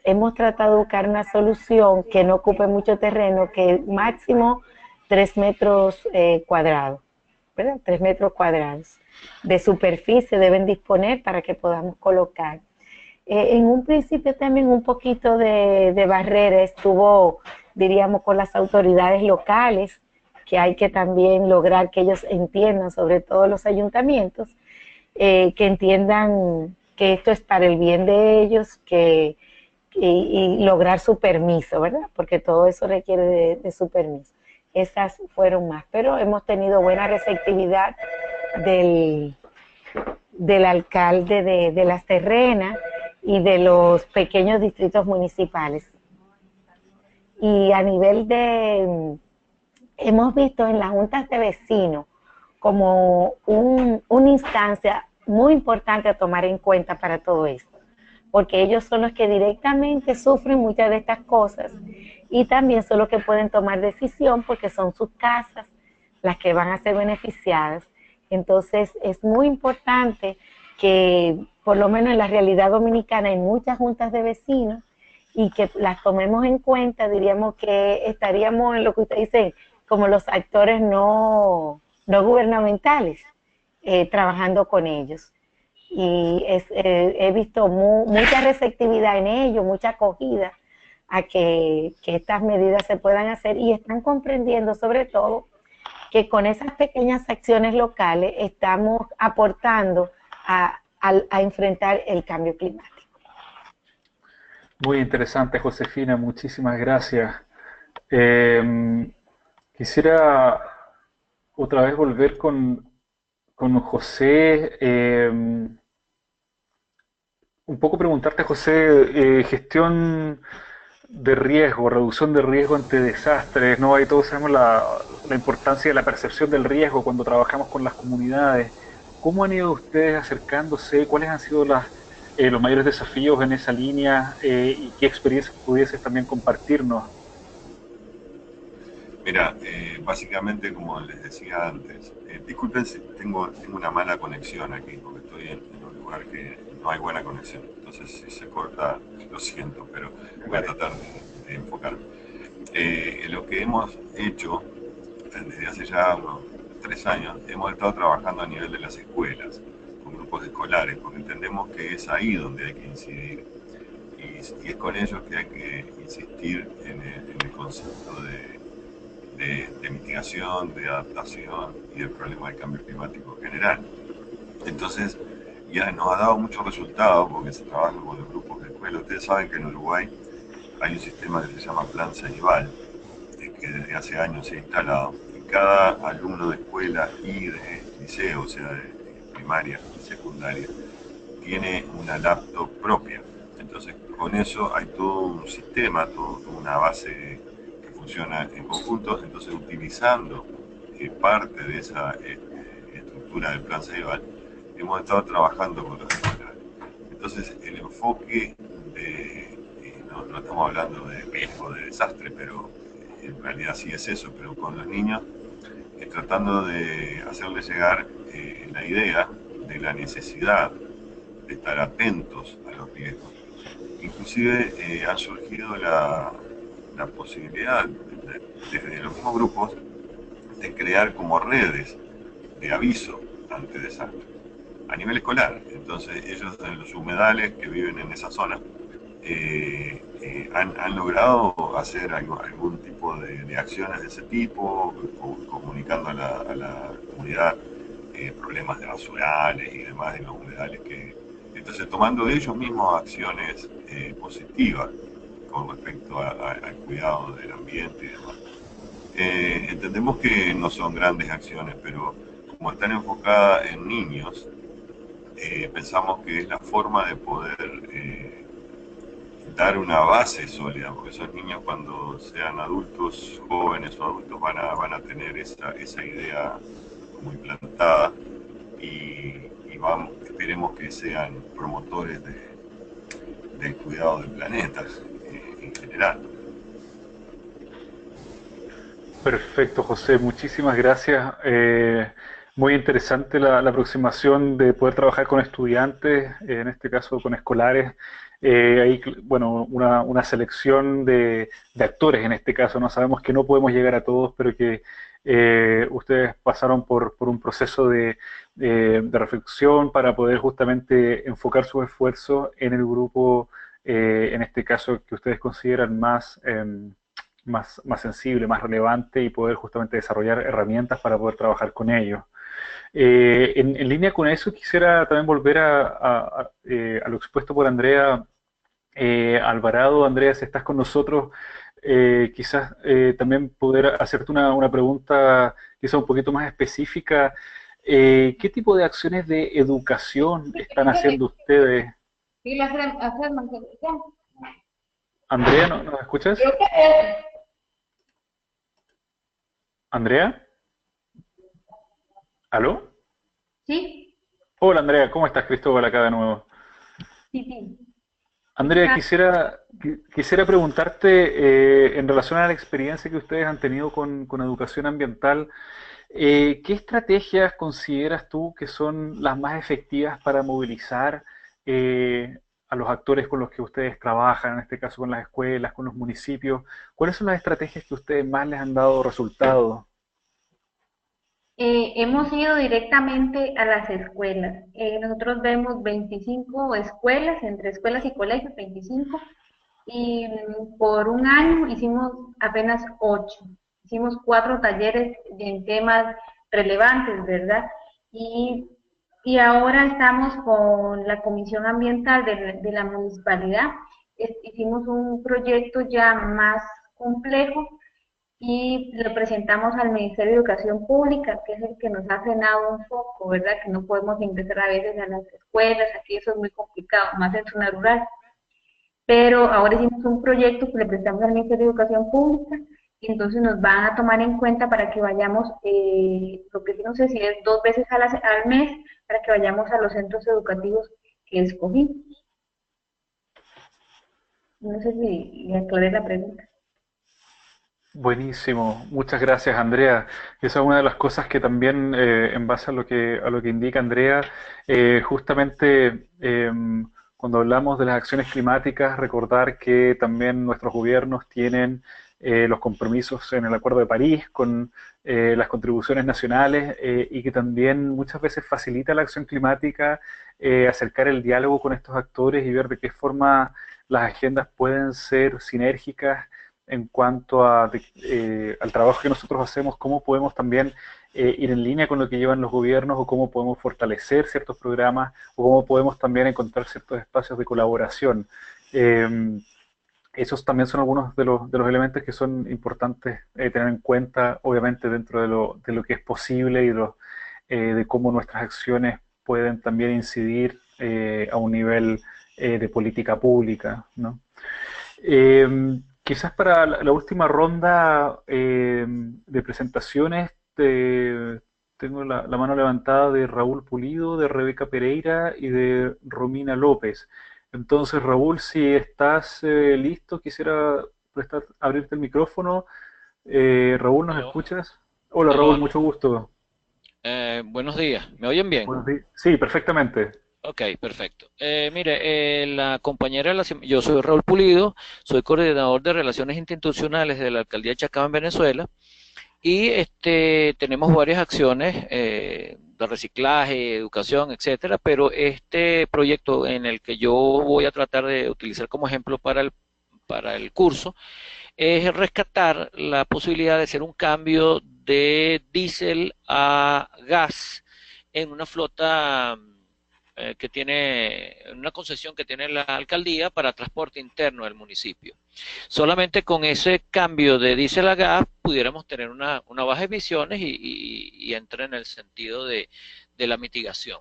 hemos tratado de buscar una solución que no ocupe mucho terreno, que máximo 3 metros cuadrados, ¿verdad? 3 metros cuadrados de superficie deben disponer para que podamos colocar. En un principio también un poquito de barrera estuvo, diríamos, con las autoridades locales, que hay que también lograr que ellos entiendan, sobre todo los ayuntamientos, que entiendan que esto es para el bien de ellos, y lograr su permiso, ¿verdad? Porque todo eso requiere de su permiso. Esas fueron más, pero hemos tenido buena receptividad del alcalde de Las Terrenas y de los pequeños distritos municipales. Y a nivel hemos visto en las juntas de vecinos como una instancia muy importante a tomar en cuenta para todo esto, porque ellos son los que directamente sufren muchas de estas cosas y también son los que pueden tomar decisión porque son sus casas las que van a ser beneficiadas. Entonces es muy importante que por lo menos en la realidad dominicana hay muchas juntas de vecinos y que las tomemos en cuenta. Diríamos que estaríamos en lo que usted dice, como los actores no gubernamentales, trabajando con ellos. Y he visto mucha receptividad en ellos, mucha acogida a que estas medidas se puedan hacer, y están comprendiendo sobre todo que con esas pequeñas acciones locales estamos aportando a enfrentar el cambio climático. Muy interesante, Josefina, muchísimas gracias. Quisiera otra vez volver con José. Un poco preguntarte, José, gestión de riesgo, reducción de riesgo ante desastres, ¿no? Ahí todos sabemos la importancia de la percepción del riesgo cuando trabajamos con las comunidades. ¿Cómo han ido ustedes acercándose? ¿Cuáles han sido los mayores desafíos en esa línea? ¿Y qué experiencias pudieses también compartirnos? Mira, básicamente, como les decía antes, disculpen si tengo una mala conexión aquí, porque estoy en un lugar que no hay buena conexión. Entonces, si se corta, lo siento, pero voy a tratar de enfocarme. Lo que hemos hecho desde hace ya unos 3 años, hemos estado trabajando a nivel de las escuelas, con grupos escolares, porque entendemos que es ahí donde hay que incidir. Y es con ellos que hay que insistir en el concepto de mitigación, de adaptación y del problema del cambio climático en general. Entonces, ya nos ha dado muchos resultados porque se trabaja con los grupos de escuela. Ustedes saben que en Uruguay hay un sistema que se llama Plan Ceibal, que desde hace años se ha instalado. Y cada alumno de escuela y de liceo, o sea, de primaria y secundaria, tiene una laptop propia. Entonces, con eso hay todo un sistema, toda una base que funciona en conjunto. Entonces, utilizando parte de esa estructura del Plan Ceibal, hemos estado trabajando con los escolares. Entonces, el enfoque no estamos hablando de riesgo, de desastre, pero en realidad sí es eso, pero con los niños, tratando de hacerles llegar la idea de la necesidad de estar atentos a los riesgos. Inclusive ha surgido la posibilidad, desde los mismos grupos, de crear como redes de aviso ante desastres a nivel escolar. Entonces ellos en los humedales que viven en esa zona han logrado hacer algún tipo de acciones de ese tipo, comunicando a la comunidad problemas de basurales y demás en los humedales. Entonces, tomando ellos mismos acciones positivas con respecto al cuidado del ambiente y demás. Entendemos que no son grandes acciones, pero como están enfocadas en niños, pensamos que es la forma de poder dar una base sólida, porque esos niños, cuando sean adultos, jóvenes o adultos, van a tener esa idea muy plantada, y esperemos que sean promotores del cuidado del planeta en general. Perfecto, José, muchísimas gracias. Muy interesante la aproximación de poder trabajar con estudiantes, en este caso con escolares. Hay, bueno, una selección de actores en este caso, ¿no? Sabemos que no podemos llegar a todos, pero que ustedes pasaron por un proceso de reflexión para poder justamente enfocar sus esfuerzos en el grupo, en este caso que ustedes consideran más sensible, más relevante y poder justamente desarrollar herramientas para poder trabajar con ellos. En línea con eso, quisiera también volver a lo expuesto por Andrea Alvarado. Andrea, si estás con nosotros, quizás también poder hacerte una pregunta quizás un poquito más específica. ¿Qué tipo de acciones de educación están haciendo ustedes? Sí, hacer mantenimiento. Andrea, ¿nos escuchas? Andrea, ¿aló? Sí, Hola Andrea, ¿cómo estás? Cristóbal acá de nuevo. sí, sí. Andrea, quisiera preguntarte en relación a la experiencia que ustedes han tenido con educación ambiental, ¿qué estrategias consideras tú que son las más efectivas para movilizar a los actores con los que ustedes trabajan, en este caso con las escuelas, con los municipios? ¿Cuáles son las estrategias que a ustedes más les han dado resultados? Hemos ido directamente a las escuelas. Nosotros vemos 25 escuelas, entre escuelas y colegios, 25, y por un año hicimos apenas 8. Hicimos 4 talleres en temas relevantes, ¿verdad? Y, y ahora estamos con la Comisión Ambiental de la municipalidad. Hicimos un proyecto ya más complejo y lo presentamos al Ministerio de Educación Pública, que es el que nos ha frenado un poco, ¿verdad? Que no podemos ingresar a veces a las escuelas, aquí eso es muy complicado, más en zona rural. Pero ahora hicimos un proyecto que le presentamos al Ministerio de Educación Pública y entonces nos van a tomar en cuenta para que vayamos, lo que sí no sé si es 2 veces al mes, para que vayamos a los centros educativos que escogí. No sé si le aclaré la pregunta. Buenísimo, muchas gracias Andrea. Esa es una de las cosas que también, en base a lo que indica Andrea, justamente cuando hablamos de las acciones climáticas, recordar que también nuestros gobiernos tienen los compromisos en el Acuerdo de París con las contribuciones nacionales y que también muchas veces facilita la acción climática, acercar el diálogo con estos actores y ver de qué forma las agendas pueden ser sinérgicas en cuanto al trabajo que nosotros hacemos, cómo podemos también ir en línea con lo que llevan los gobiernos o cómo podemos fortalecer ciertos programas o cómo podemos también encontrar ciertos espacios de colaboración. Eh, Esos también son algunos de los elementos que son importantes tener en cuenta, obviamente dentro de lo que es posible y de cómo nuestras acciones pueden también incidir a un nivel de política pública, ¿no? Quizás para la última ronda de presentaciones, tengo la mano levantada de Raúl Pulido, de Rebeca Pereira y de Romina López. Entonces, Raúl, si estás listo, quisiera abrirte el micrófono. Raúl, ¿nos Aló, escuchas? Hola, aló, Raúl, aló. mucho gusto. Buenos días. ¿Me oyen bien? Buenos días. Sí, perfectamente. Ok, perfecto. La compañera, yo soy Raúl Pulido, soy coordinador de Relaciones Institucionales de la Alcaldía de Chacao en Venezuela y tenemos varias acciones de reciclaje, educación, etcétera, pero este proyecto en el que yo voy a tratar de utilizar como ejemplo para el curso es rescatar la posibilidad de hacer un cambio de diésel a gas en una flota que tiene una concesión que tiene la alcaldía para transporte interno del municipio. Solamente con ese cambio de diésel a gas pudiéramos tener una baja emisiones y entra en el sentido de la mitigación.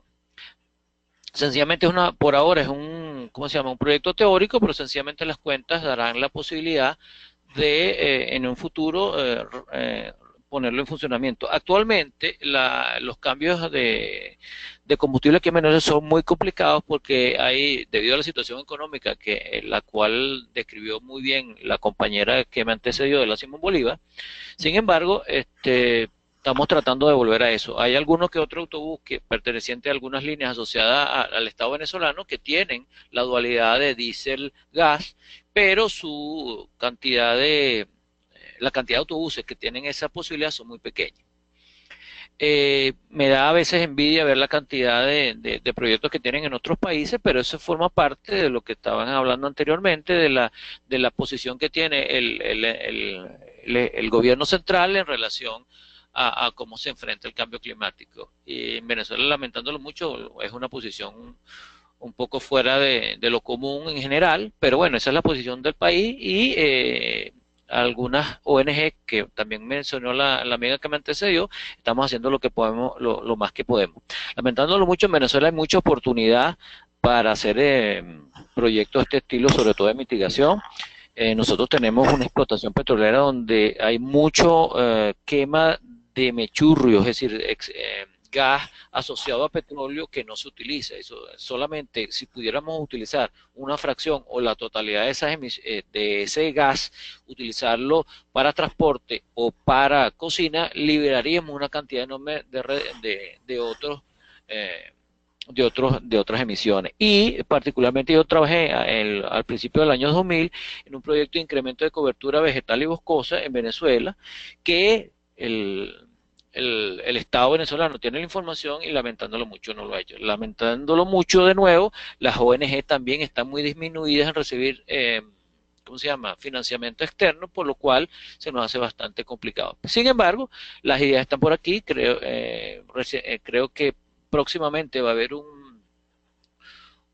Sencillamente por ahora es ¿cómo se llama? Un proyecto teórico, pero sencillamente las cuentas darán la posibilidad de en un futuro ponerlo en funcionamiento. Actualmente los cambios de combustible aquí en Venezuela son muy complicados porque debido a la situación económica la cual describió muy bien la compañera que me antecedió de la Simón Bolívar. Sin embargo, estamos tratando de volver a eso. Hay alguno que otro autobús perteneciente a algunas líneas asociadas al Estado venezolano que tienen la dualidad de diésel-gas, pero su cantidad la cantidad de autobuses que tienen esa posibilidad son muy pequeños. Me da a veces envidia ver la cantidad de proyectos que tienen en otros países, pero eso forma parte de lo que estaban hablando anteriormente, de la posición que tiene el gobierno central en relación a cómo se enfrenta el cambio climático. Y en Venezuela, lamentándolo mucho, es una posición un poco fuera de lo común en general, pero bueno, esa es la posición del país y algunas ONG que también mencionó la amiga que me antecedió, estamos haciendo lo que podemos, lo más que podemos. Lamentándolo mucho, en Venezuela hay mucha oportunidad para hacer proyectos de este estilo, sobre todo de mitigación. Nosotros tenemos una explotación petrolera donde hay mucho quema de mechurrios, es decir, gas asociado a petróleo que no se utiliza. Eso, solamente si pudiéramos utilizar una fracción o la totalidad de ese gas, utilizarlo para transporte o para cocina, liberaríamos una cantidad enorme de otras emisiones. Y particularmente yo trabajé al principio del año 2000 en un proyecto de incremento de cobertura vegetal y boscosa en Venezuela, que el Estado venezolano tiene la información y lamentándolo mucho no lo ha hecho. Lamentándolo mucho de nuevo, las ONG también están muy disminuidas en recibir ¿cómo se llama? Financiamiento externo, por lo cual se nos hace bastante complicado. Sin embargo, las ideas están por aquí. Creo que próximamente va a haber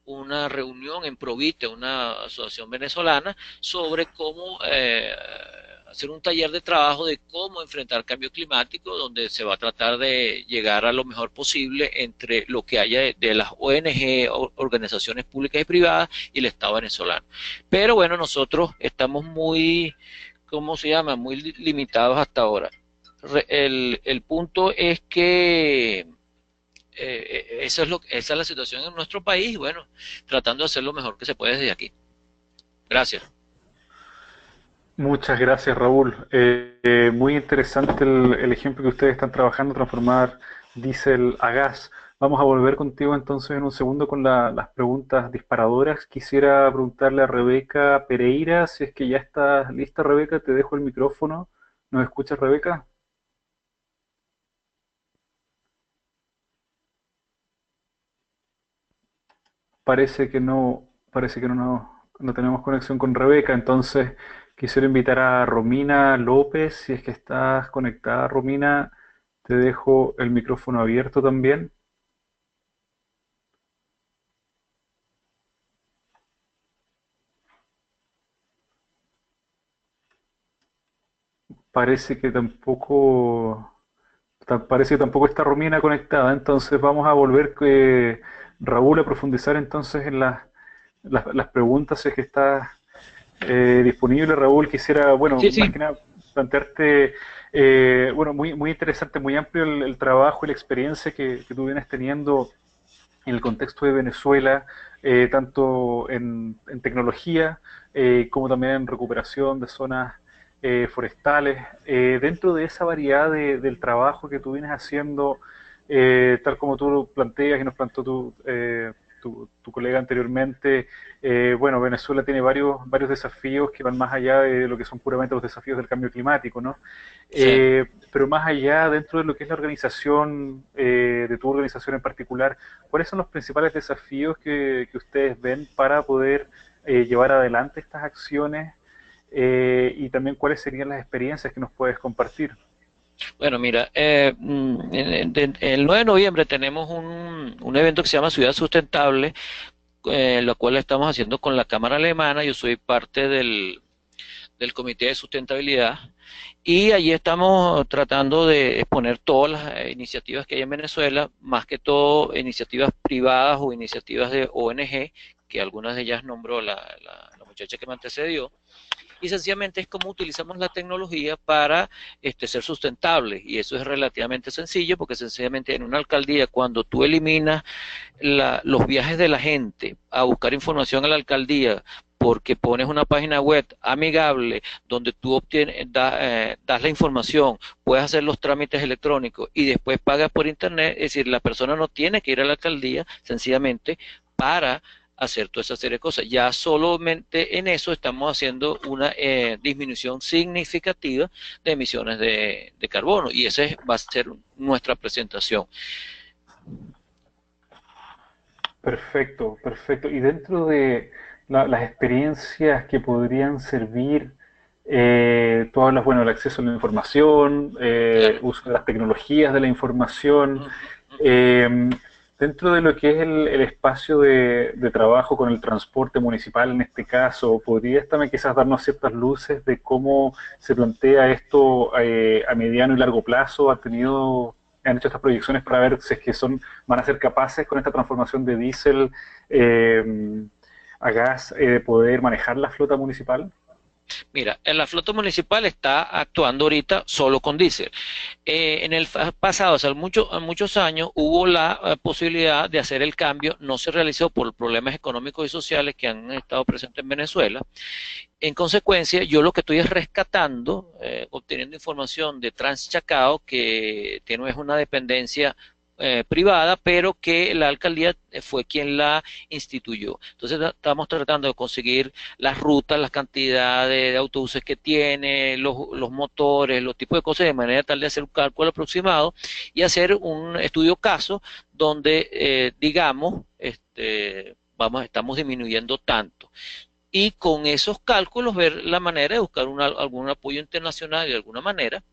una reunión en Provite, una asociación venezolana, sobre cómo hacer un taller de trabajo de cómo enfrentar cambio climático, donde se va a tratar de llegar a lo mejor posible entre lo que haya de las ONG, organizaciones públicas y privadas, y el Estado venezolano. Pero bueno, nosotros estamos muy, ¿cómo se llama?, muy limitados hasta ahora. El punto es que esa es la situación en nuestro país, y bueno, tratando de hacer lo mejor que se puede desde aquí. Gracias. Muchas gracias, Raúl. Muy interesante el ejemplo que ustedes están trabajando, transformar diésel a gas. Vamos a volver contigo entonces en un segundo con las preguntas disparadoras. Quisiera preguntarle a Rebeca Pereira, si es que ya está lista, Rebeca, te dejo el micrófono. ¿Nos escuchas, Rebeca? Parece que no tenemos conexión con Rebeca, entonces quisiera invitar a Romina López, si es que estás conectada, Romina, te dejo el micrófono abierto también. Parece que tampoco está Romina conectada, entonces vamos a volver, Raúl, a profundizar entonces en las preguntas, si es que está disponible. Raúl, quisiera, bueno, Sí, sí. más que nada plantearte, bueno, muy interesante, muy amplio el trabajo y la experiencia que tú vienes teniendo en el contexto de Venezuela, tanto en tecnología como también en recuperación de zonas forestales. Dentro de esa variedad del trabajo que tú vienes haciendo, tal como tú lo planteas y nos planteó tu colega anteriormente, bueno, Venezuela tiene varios desafíos que van más allá de lo que son puramente los desafíos del cambio climático, ¿no? Sí. Pero más allá, dentro de lo que es la organización, de tu organización en particular, ¿cuáles son los principales desafíos que ustedes ven para poder llevar adelante estas acciones? Y también cuáles serían las experiencias que nos puedes compartir. Bueno, mira, el 9 de noviembre tenemos un evento que se llama Ciudad Sustentable, lo cual estamos haciendo con la Cámara Alemana. Yo soy parte del Comité de Sustentabilidad y allí estamos tratando de exponer todas las iniciativas que hay en Venezuela, más que todo iniciativas privadas o iniciativas de ONG, que algunas de ellas nombró la muchacha que me antecedió. Y sencillamente es cómo utilizamos la tecnología para ser sustentables, y eso es relativamente sencillo, porque sencillamente en una alcaldía, cuando tú eliminas los viajes de la gente a buscar información a la alcaldía, porque pones una página web amigable donde tú das la información, puedes hacer los trámites electrónicos y después pagas por internet, es decir, la persona no tiene que ir a la alcaldía sencillamente para hacer toda esa serie de cosas. Ya solamente en eso estamos haciendo una disminución significativa de emisiones de carbono, y esa va a ser nuestra presentación. Perfecto, perfecto. Y dentro de las experiencias que podrían servir, tú hablas, bueno, del acceso a la información, Claro. uso de las tecnologías de la información, eh, dentro de lo que es el espacio de trabajo con el transporte municipal en este caso, ¿podrías también quizás darnos ciertas luces de cómo se plantea esto a mediano y largo plazo? ¿Han hecho estas proyecciones para ver si es que van a ser capaces con esta transformación de diésel a gas de poder manejar la flota municipal? Mira, en la flota municipal está actuando ahorita solo con diésel. En el pasado, hace muchos años, hubo la posibilidad de hacer el cambio, no se realizó por problemas económicos y sociales que han estado presentes en Venezuela. En consecuencia, yo lo que estoy es rescatando, obteniendo información de Transchacao, que tiene una dependencia privada, pero que la alcaldía fue quien la instituyó. Entonces estamos tratando de conseguir las rutas, las cantidades de autobuses que tiene, los motores, los tipos de cosas, de manera tal de hacer un cálculo aproximado y hacer un estudio caso donde digamos, estamos disminuyendo tanto. Y con esos cálculos ver la manera de buscar algún apoyo internacional de alguna manera.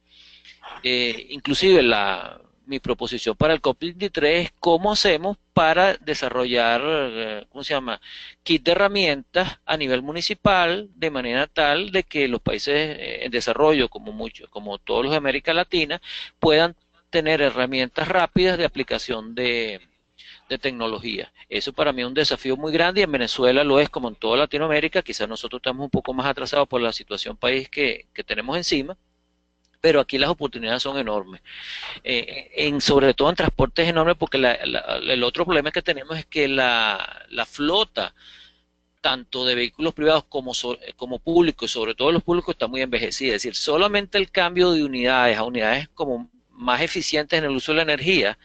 Inclusive mi proposición para el COP23 es cómo hacemos para desarrollar, ¿cómo se llama?, kit de herramientas a nivel municipal, de manera tal de que los países en desarrollo, como todos los de América Latina, puedan tener herramientas rápidas de aplicación de tecnología. Eso para mí es un desafío muy grande, y en Venezuela lo es, como en toda Latinoamérica. Quizás nosotros estamos un poco más atrasados por la situación país que tenemos encima, pero aquí las oportunidades son enormes. Sobre todo en transporte es enorme, porque el otro problema que tenemos es que la flota, tanto de vehículos privados como públicos, y sobre todo los públicos, está muy envejecida. Es decir, solamente el cambio de unidades a unidades como más eficientes en el uso de la energía,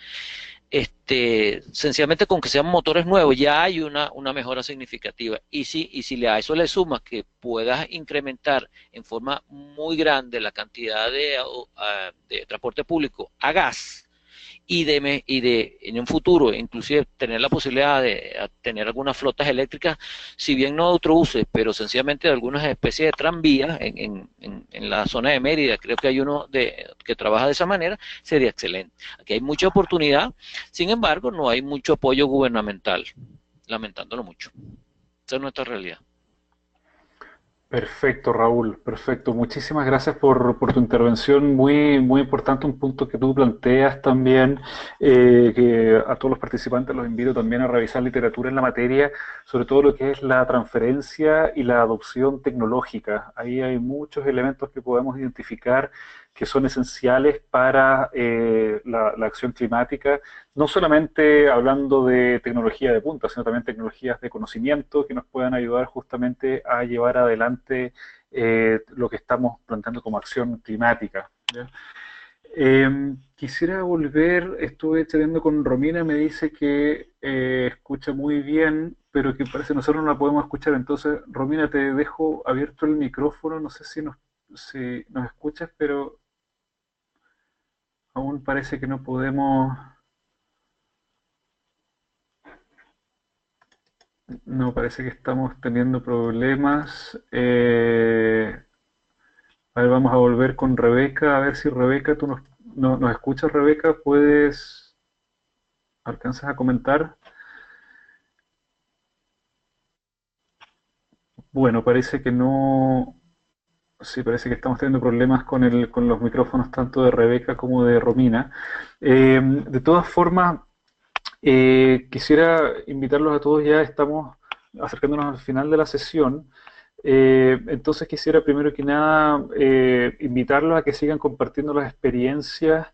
sencillamente con que sean motores nuevos ya hay una mejora significativa. Y si a eso le sumas que puedas incrementar en forma muy grande la cantidad de transporte público a gas, y en un futuro inclusive tener la posibilidad de tener algunas flotas eléctricas, si bien no de autobuses, pero sencillamente de algunas especies de tranvías en la zona de Mérida. Creo que hay uno que trabaja de esa manera, sería excelente. Aquí hay mucha oportunidad, sin embargo no hay mucho apoyo gubernamental, lamentándolo mucho. Esa es nuestra realidad. Perfecto, Raúl, perfecto. Muchísimas gracias por tu intervención. Muy, muy importante un punto que tú planteas también, que a todos los participantes los invito también a revisar literatura en la materia, sobre todo lo que es la transferencia y la adopción tecnológica. Ahí hay muchos elementos que podemos identificar que son esenciales para la acción climática, no solamente hablando de tecnología de punta, sino también tecnologías de conocimiento que nos puedan ayudar justamente a llevar adelante lo que estamos planteando como acción climática, ¿ya? Quisiera volver, estuve chateando con Romina, me dice que escucha muy bien, pero que parece que nosotros no la podemos escuchar. Entonces, Romina, te dejo abierto el micrófono, no sé si nos escuchas, pero aún parece que no podemos. No, parece que estamos teniendo problemas. A ver, vamos a volver con Rebeca, a ver si Rebeca, tú nos escuchas, Rebeca, alcanzas a comentar. Bueno, parece que no. Sí, parece que estamos teniendo problemas con los micrófonos tanto de Rebeca como de Romina. De todas formas, quisiera invitarlos a todos, ya estamos acercándonos al final de la sesión. Entonces quisiera primero que nada invitarlos a que sigan compartiendo las experiencias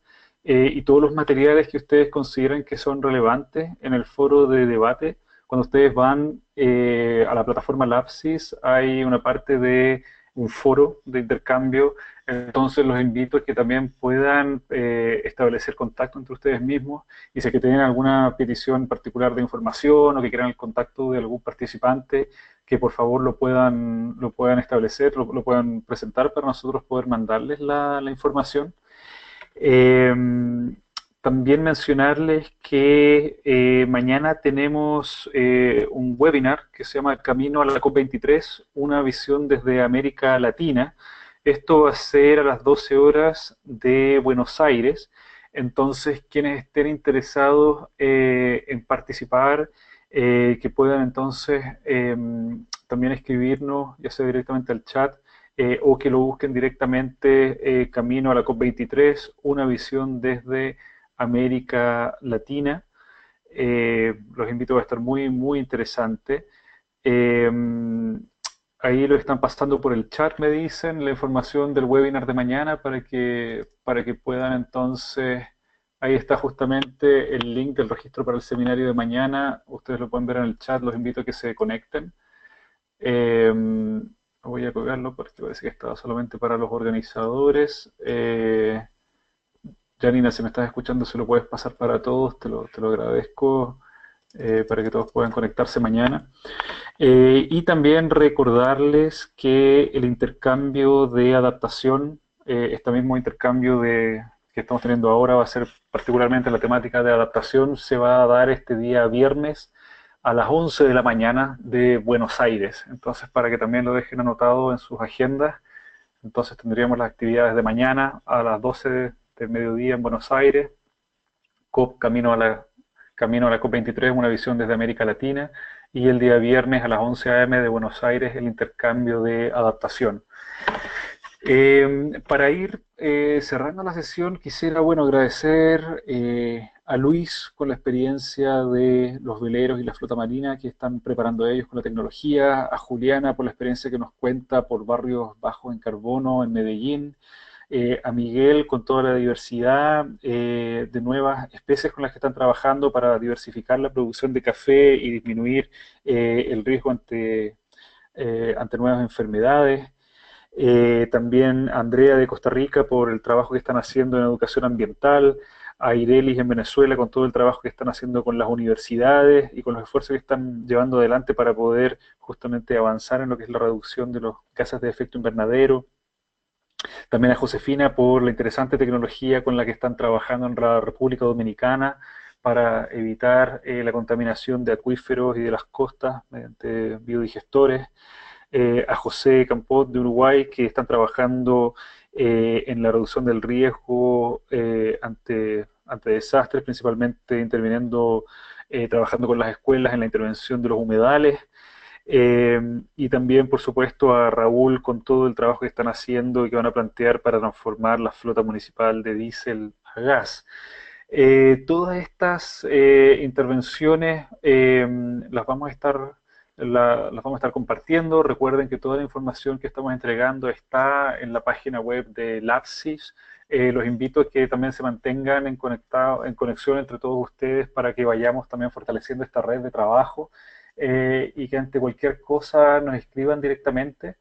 y todos los materiales que ustedes consideren que son relevantes en el foro de debate. Cuando ustedes van a la plataforma Lapsis, hay una parte de un foro de intercambio. Entonces los invito a que también puedan establecer contacto entre ustedes mismos y si es que tienen alguna petición particular de información o que quieran el contacto de algún participante, que por favor lo puedan establecer, lo puedan presentar para nosotros poder mandarles la información. Eh, También mencionarles que mañana tenemos un webinar que se llama Camino a la COP23, una visión desde América Latina. Esto va a ser a las 12 horas de Buenos Aires. Entonces, quienes estén interesados en participar, que puedan entonces también escribirnos, ya sea directamente al chat, o que lo busquen directamente Camino a la COP23, una visión desde América Latina. Los invito a estar muy, muy interesante. Ahí lo están pasando por el chat, me dicen, la información del webinar de mañana para que puedan entonces, ahí está justamente el link del registro para el seminario de mañana. Ustedes lo pueden ver en el chat, los invito a que se conecten. Voy a colgarlo porque parece que estaba solamente para los organizadores. Janina, si me estás escuchando, se lo puedes pasar para todos, te lo agradezco para que todos puedan conectarse mañana. Y también recordarles que el intercambio de adaptación, este mismo intercambio que estamos teniendo ahora va a ser particularmente la temática de adaptación, se va a dar este día viernes a las 11 de la mañana de Buenos Aires. Entonces, para que también lo dejen anotado en sus agendas, entonces tendríamos las actividades de mañana a las 12 del mediodía en Buenos Aires, Camino a la COP23, una visión desde América Latina, y el día viernes a las 11 a.m. de Buenos Aires, el intercambio de adaptación. Para ir cerrando la sesión, quisiera agradecer a Luis con la experiencia de los veleros y la flota marina que están preparando ellos con la tecnología, a Juliana por la experiencia que nos cuenta por barrios bajos en carbono en Medellín, a Miguel con toda la diversidad de nuevas especies con las que están trabajando para diversificar la producción de café y disminuir el riesgo ante nuevas enfermedades. También a Andrea de Costa Rica por el trabajo que están haciendo en educación ambiental, a Irelis en Venezuela con todo el trabajo que están haciendo con las universidades y con los esfuerzos que están llevando adelante para poder justamente avanzar en lo que es la reducción de los gases de efecto invernadero. También a Josefina por la interesante tecnología con la que están trabajando en la República Dominicana para evitar la contaminación de acuíferos y de las costas mediante biodigestores. A José Campot de Uruguay, que están trabajando en la reducción del riesgo ante desastres, principalmente interviniendo, trabajando con las escuelas en la intervención de los humedales. Y también, por supuesto, a Raúl con todo el trabajo que están haciendo y que van a plantear para transformar la flota municipal de diésel a gas. Todas estas intervenciones las vamos a estar compartiendo. Recuerden que toda la información que estamos entregando está en la página web de LabSys. Los invito a que también se mantengan en conexión entre todos ustedes para que vayamos también fortaleciendo esta red de trabajo. Y que ante cualquier cosa nos escriban directamente.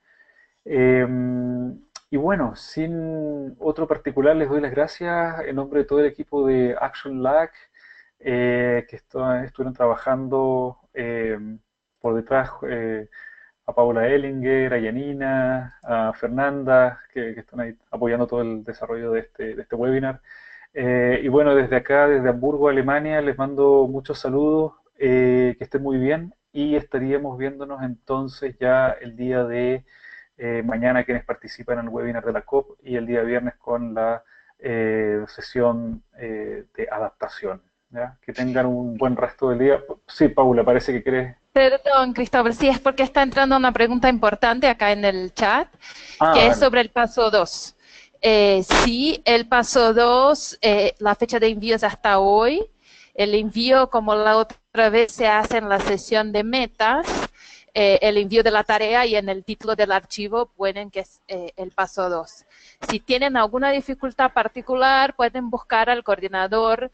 Y bueno, sin otro particular, les doy las gracias en nombre de todo el equipo de Action Lag, que estuvieron trabajando por detrás, a Paula Ellinger, a Yanina, a Fernanda, que están ahí apoyando todo el desarrollo de este webinar. Y bueno, desde acá, desde Hamburgo, Alemania, les mando muchos saludos, que estén muy bien y estaríamos viéndonos entonces ya el día de mañana quienes participan en el webinar de la COP y el día viernes con la sesión de adaptación. ¿Ya? Que tengan un buen resto del día. Sí, Paula, parece que querés... Perdón, Cristóbal, sí, es porque está entrando una pregunta importante acá en el chat, que es sobre el paso 2. Sí, el paso 2, la fecha de envío es hasta hoy. El envío, como la otra vez, se hace en la sesión de metas, el envío de la tarea y en el título del archivo ponen que es el paso 2. Si tienen alguna dificultad particular, pueden buscar al coordinador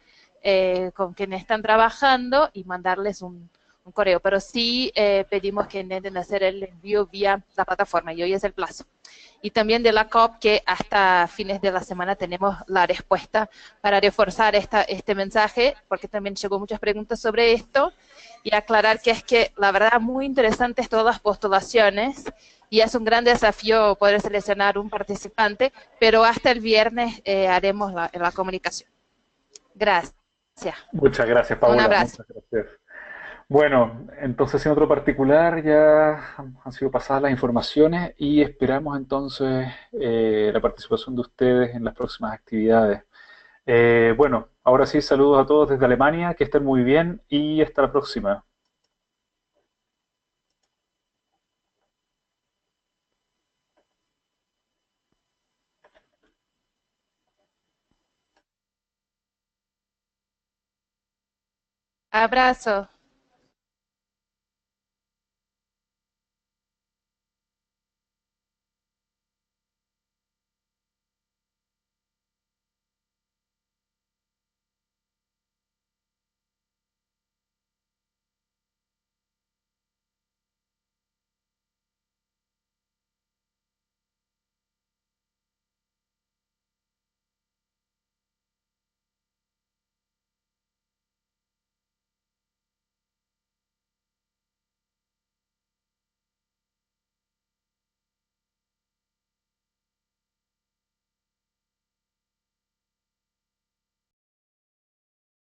con quien están trabajando y mandarles un un correo, pero sí pedimos que intenten hacer el envío vía la plataforma y hoy es el plazo. Y también de la COP, que hasta fines de la semana tenemos la respuesta para reforzar este mensaje, porque también llegó muchas preguntas sobre esto, y aclarar que es que la verdad muy interesantes todas las postulaciones, y es un gran desafío poder seleccionar un participante, pero hasta el viernes haremos la comunicación. Gracias. Muchas gracias, Un Paula. abrazo. Muchas gracias. Bueno, entonces en otro particular ya han sido pasadas las informaciones y esperamos entonces la participación de ustedes en las próximas actividades. Bueno, ahora sí, saludos a todos desde Alemania, que estén muy bien y hasta la próxima. Abrazo.